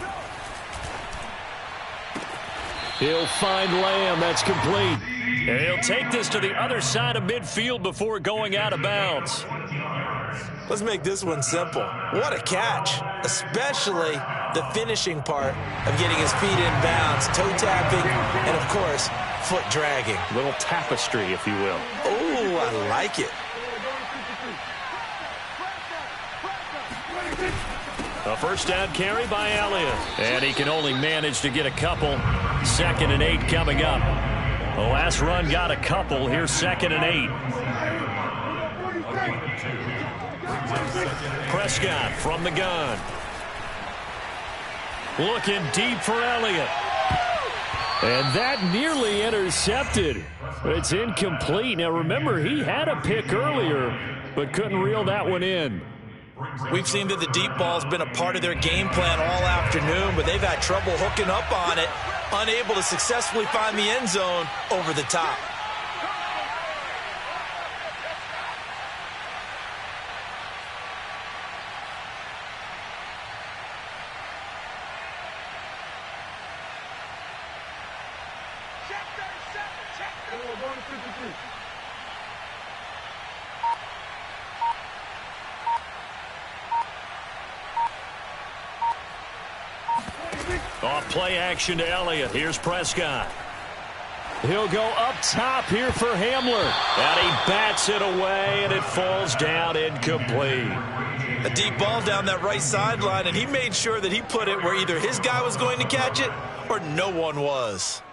He'll find Lamb. That's complete. And he'll take this to the other side of midfield before going out of bounds. Let's make this one simple. What a catch, especially the finishing part of getting his feet in bounds, toe tapping, and, of course, foot dragging. Little tapestry, if you will. Oh, I like it. A first down carry by Elliott. And he can only manage to get a couple. 2nd and 8 coming up. The last run got a couple. Here's 2nd and 8. Prescott from the gun. Looking deep for Elliott. And that nearly intercepted. It's incomplete. Now remember, he had a pick earlier, but couldn't reel that one in. We've seen that the deep ball's been a part of their game plan all afternoon, but they've had trouble hooking up on it, unable to successfully find the end zone over the top. Off play action to Elliott. Here's Prescott. He'll go up top here for Hamler. And he bats it away, and it falls down incomplete. A deep ball down that right sideline, and he made sure that he put it where either his guy was going to catch it or no one was.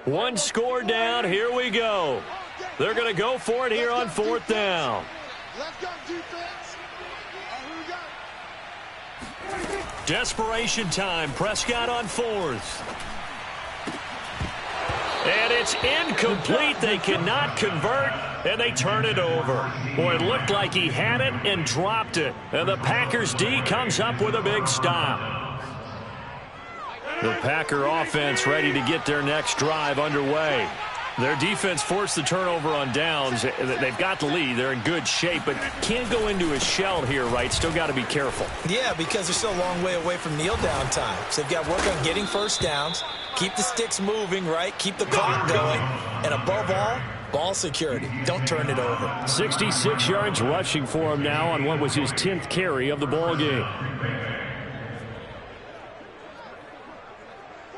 One score down. Here we go. They're going to go for it here on 4th down. Let's go, defense. Desperation time. Prescott on 4th. And it's incomplete. They cannot convert, and they turn it over. Boy, it looked like he had it and dropped it. And the Packers D comes up with a big stop. The Packer offense ready to get their next drive underway. Their defense forced the turnover on downs. They've got the lead. They're in good shape, but can't go into a shell here, right? Still got to be careful. Yeah, because they're still a long way away from kneel down time. So they've got to work on getting first downs, keep the sticks moving, right? Keep the clock going, and above all, ball security. Don't turn it over. 66 yards rushing for him now on what was his 10th carry of the ball game.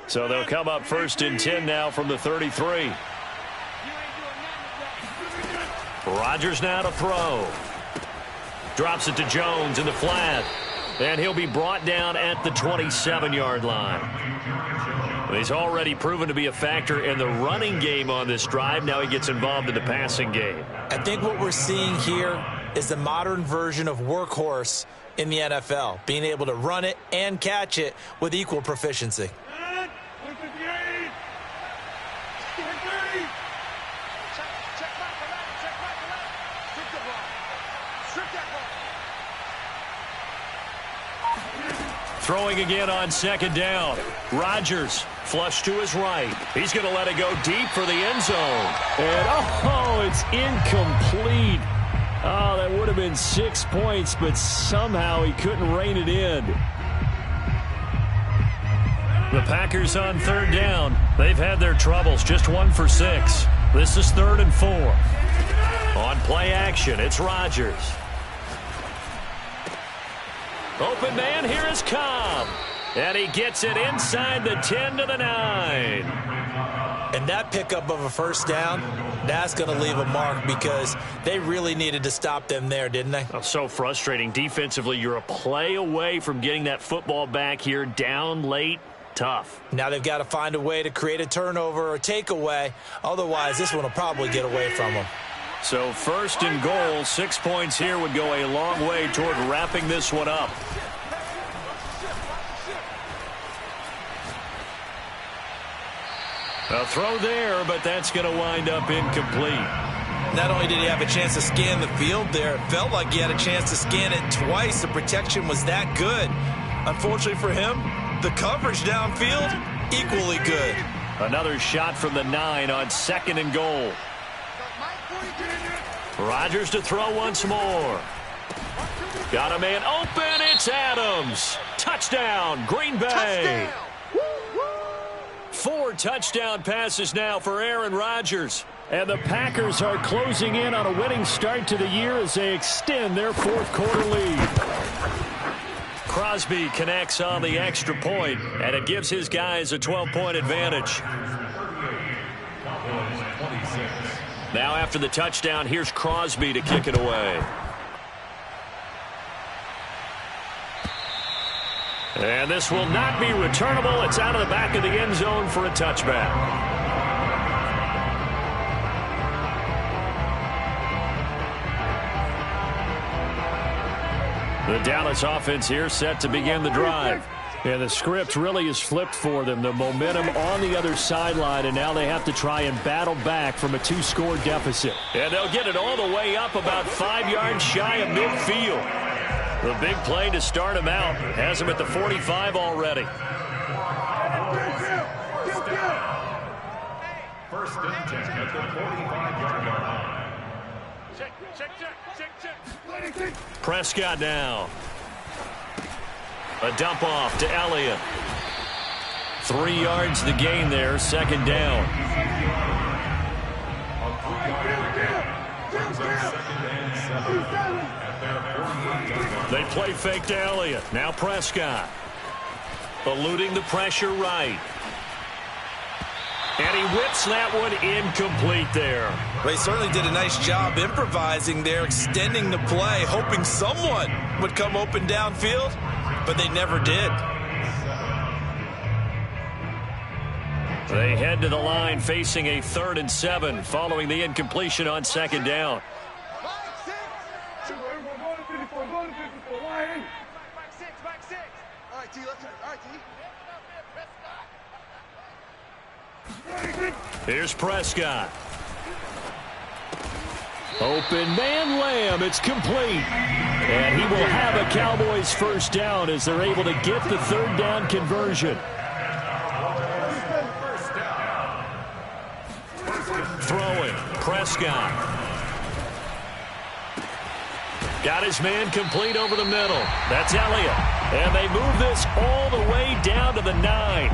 So they'll come up 1st and 10 now from the 33. Rodgers now to throw. Drops it to Jones in the flat. And he'll be brought down at the 27-yard line. He's already proven to be a factor in the running game on this drive. Now he gets involved in the passing game. I think what we're seeing here is the modern version of workhorse in the NFL, being able to run it and catch it with equal proficiency. Throwing again on 2nd down. Rodgers flush to his right. He's going to let it go deep for the end zone. And, it's incomplete. Oh, that would have been 6 points, but somehow he couldn't rein it in. The Packers on 3rd down. They've had their troubles. Just 1 for 6. This is 3rd and 4. On play action, it's Rodgers. Open man, here is Cobb. And he gets it inside the 10 to the 9. And that pickup of a first down, that's going to leave a mark because they really needed to stop them there, didn't they? Oh, so frustrating. Defensively, you're a play away from getting that football back here. Down late, tough. Now they've got to find a way to create a turnover or takeaway. Otherwise, this one will probably get away from them. So 1st and goal, 6 points here would go a long way toward wrapping this one up. A throw there, but that's going to wind up incomplete. Not only did he have a chance to scan the field there, it felt like he had a chance to scan it twice. The protection was that good. Unfortunately for him, the coverage downfield, equally good. Another shot from the 9 on 2nd and goal. Rodgers to throw once more. Got a man open. It's Adams. Touchdown, Green Bay. Touchdown. 4 touchdown passes now for Aaron Rodgers. And the Packers are closing in on a winning start to the year as they extend their 4th quarter lead. Crosby connects on the extra point, and it gives his guys a 12-point advantage. Now after the touchdown, here's Crosby to kick it away. And this will not be returnable. It's out of the back of the end zone for a touchback. The Dallas offense here set to begin the drive. And the script really is flipped for them. The momentum on the other sideline, and now they have to try and battle back from a 2-score deficit. And they'll get it all the way up about 5 yards shy of midfield. The big play to start him out has him at the 45 already. 1st and 10 at the 45-yard line. Prescott now. A dump off to Elliott. 3 yards the gain there, 2nd down. They play fake to Elliott. Now Prescott. Eluding the pressure right. And he whips that one incomplete there. They certainly did a nice job improvising there, extending the play, hoping someone would come open downfield, but they never did. They head to the line facing a 3rd and 7 following the incompletion on 2nd down. Here's Prescott. Open man Lamb. It's complete. And he will have a Cowboys 1st down as they're able to get the 3rd down conversion. 1st and Prescott. Got his man complete over the middle. That's Elliott. And they move this all the way down to the 9.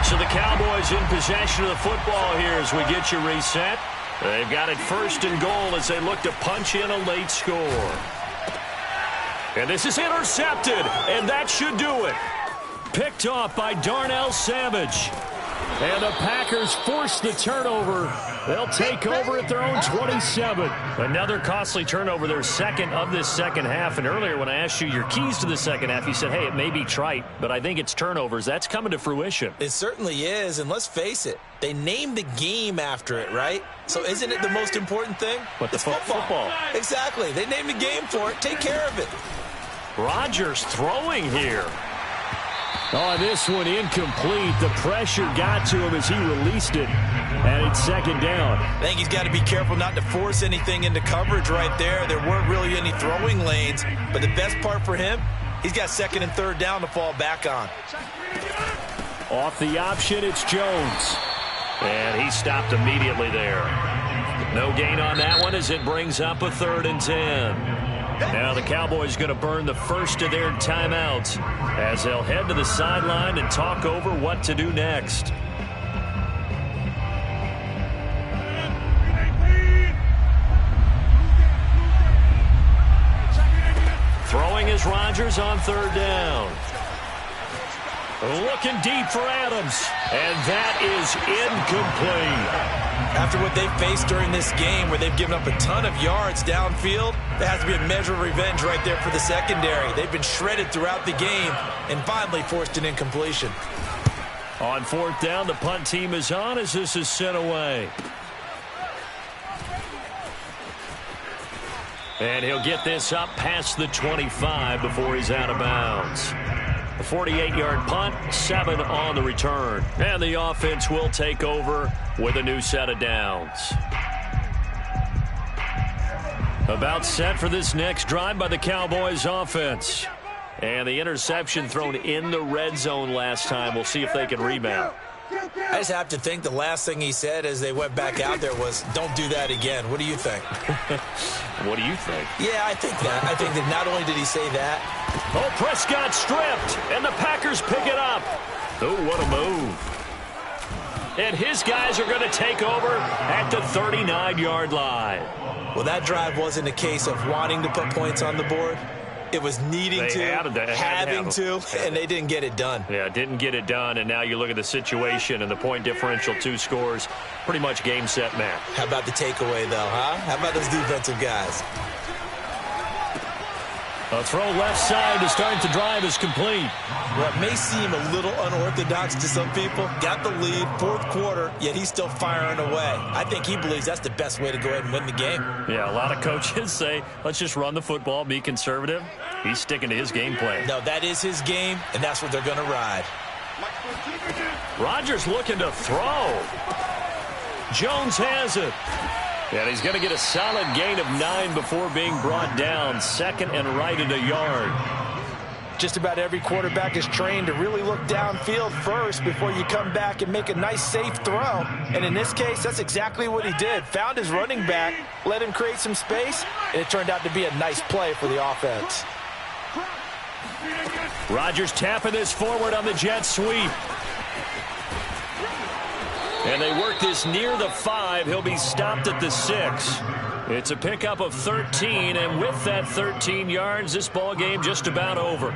So the Cowboys in possession of the football here as we get you reset. They've got it 1st and goal as they look to punch in a late score. And this is intercepted, and that should do it. Picked off by Darnell Savage. And the Packers force the turnover. They'll take over at their own 27. Another costly turnover, their second of this second half. And earlier when I asked you your keys to the second half, you said, hey, it may be trite, but I think it's turnovers. That's coming to fruition. It certainly is, and let's face it, they named the game after it, right? So isn't it the most important thing? But it's football. Exactly. They named the game for it. Take care of it. Rodgers throwing here. Oh, this one incomplete. The pressure got to him as he released it, and it's 2nd down. I think he's got to be careful not to force anything into coverage right there. There weren't really any throwing lanes, but the best part for him, he's got 2nd and 3rd down to fall back on. Off the option, it's Jones. And he stopped immediately there. No gain on that one as it brings up a 3rd and 10. Now the Cowboys going to burn the first of their timeouts as they'll head to the sideline and talk over what to do next. Throwing is Rodgers on 3rd down. Looking deep for Adams, and that is incomplete. After what they've faced during this game where they've given up a ton of yards downfield, there has to be a measure of revenge right there for the secondary. They've been shredded throughout the game and finally forced an incompletion. On 4th down, the punt team is on as this is sent away. And he'll get this up past the 25 before he's out of bounds. A 48-yard punt, 7 on the return. And the offense will take over with a new set of downs. About set for this next drive by the Cowboys offense. And the interception thrown in the red zone last time. We'll see if they can rebound. I just have to think the last thing he said as they went back out there was, don't do that again. What do you think? What do you think? Yeah, I think that. I think that not only did he say that. Oh, Prescott stripped, and the Packers pick it up. Oh, what a move. And his guys are going to take over at the 39-yard line. Well, that drive wasn't a case of wanting to put points on the board. It was needing to, having to, and they didn't get it done. Yeah, didn't get it done, and now you look at the situation and the point differential, 2 scores, pretty much game, set, match. How about the takeaway, though, huh? How about those defensive guys? A throw left side to start the drive is complete. What may seem a little unorthodox to some people, got the lead, 4th quarter, yet he's still firing away. I think he believes that's the best way to go ahead and win the game. Yeah, a lot of coaches say, let's just run the football, be conservative. He's sticking to his game plan. No, that is his game, and that's what they're going to ride. Rodgers looking to throw. Jones has it. And he's going to get a solid gain of 9 before being brought down. 2nd and right at a yard. Just about every quarterback is trained to really look downfield first before you come back and make a nice, safe throw. And in this case, that's exactly what he did. Found his running back, let him create some space, and it turned out to be a nice play for the offense. Rodgers tapping this forward on the jet sweep. And they work this near the 5. He'll be stopped at the 6. It's a pickup of 13, and with that 13 yards, this ball game just about over.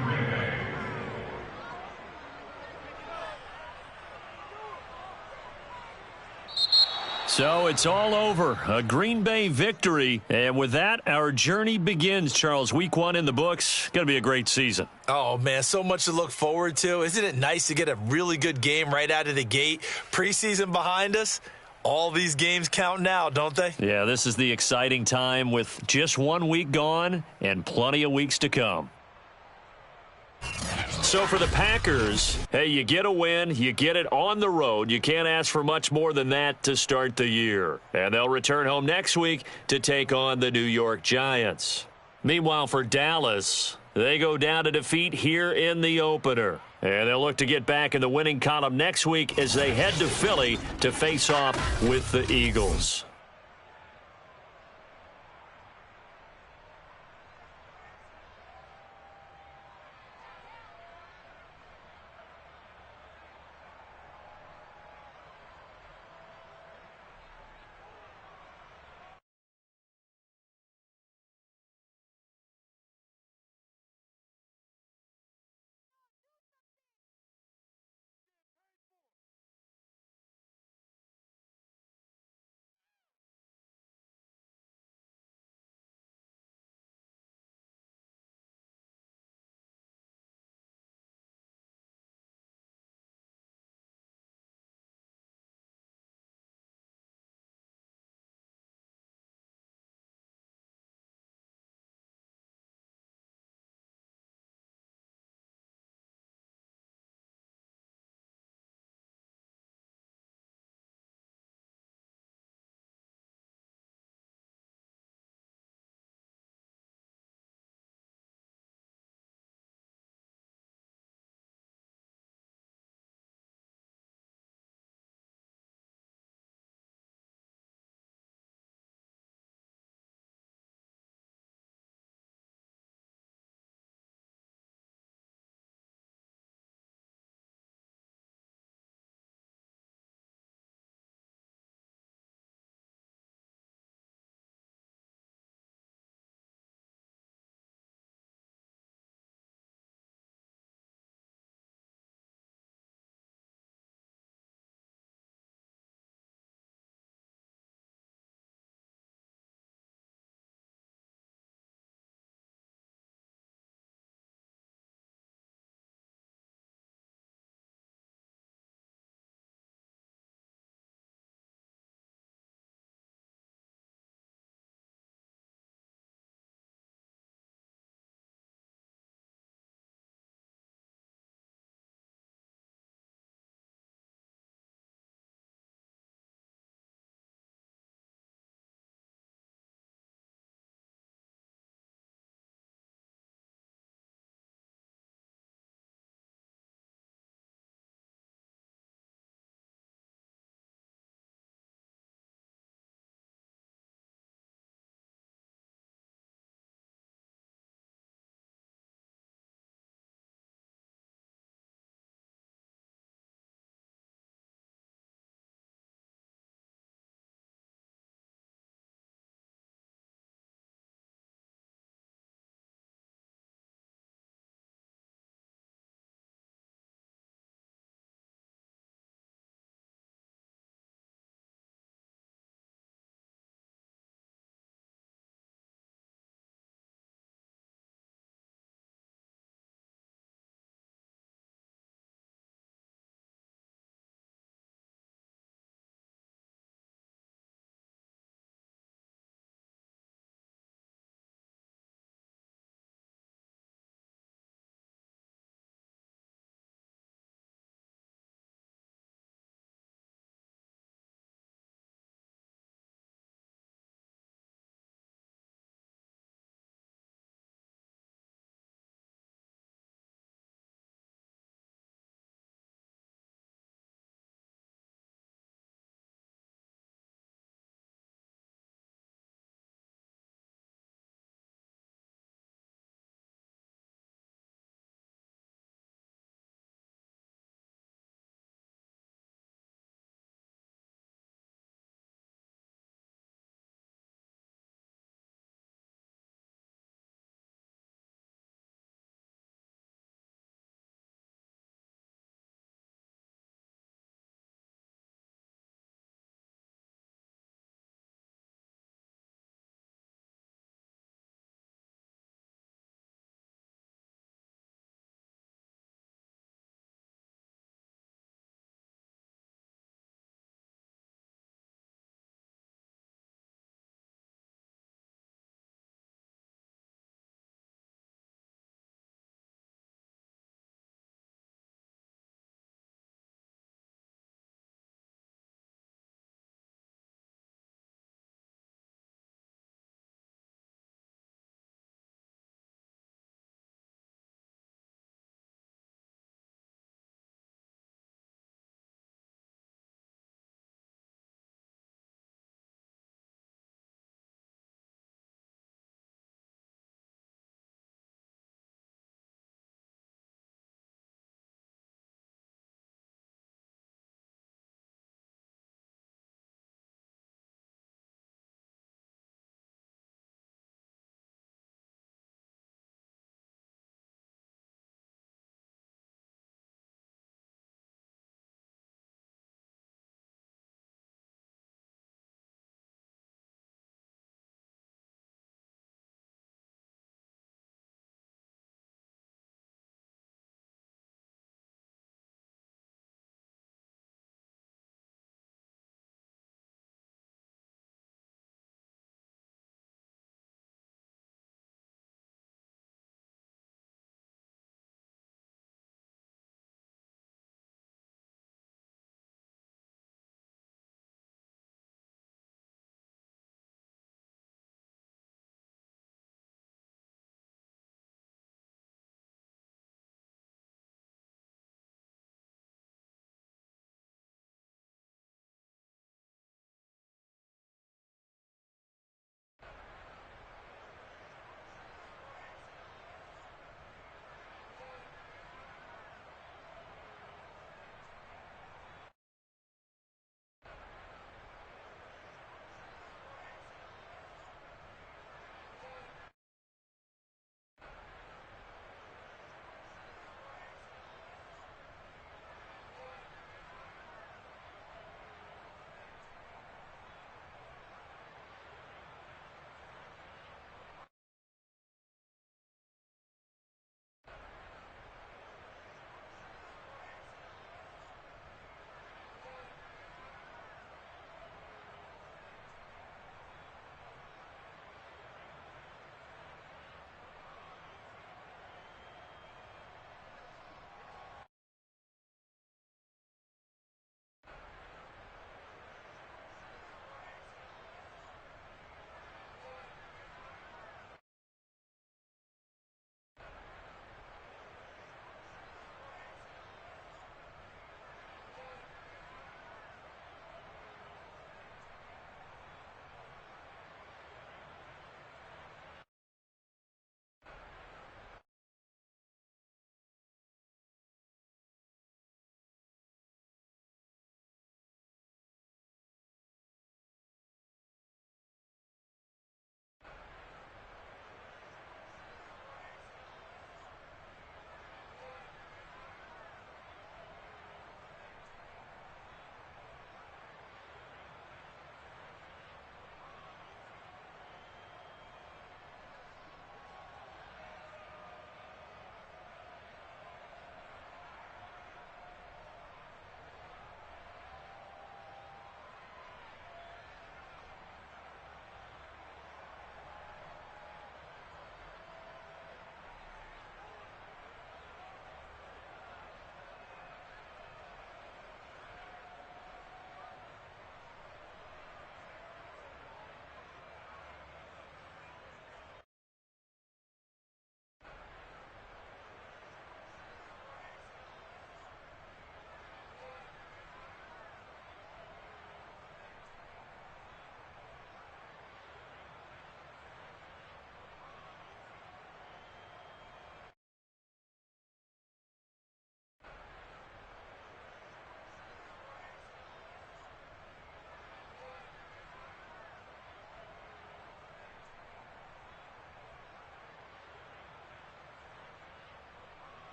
So it's all over. A Green Bay victory. And with that, our journey begins, Charles. Week 1 in the books. Going to be a great season. Oh, man, so much to look forward to. Isn't it nice to get a really good game right out of the gate? Preseason behind us. All these games count now, don't they? Yeah, this is the exciting time with just 1 week gone and plenty of weeks to come. So for the Packers, hey, you get a win, you get it on the road. You can't ask for much more than that to start the year. And they'll return home next week to take on the New York Giants. Meanwhile, for Dallas, they go down to defeat here in the opener. And they'll look to get back in the winning column next week as they head to Philly to face off with the Eagles.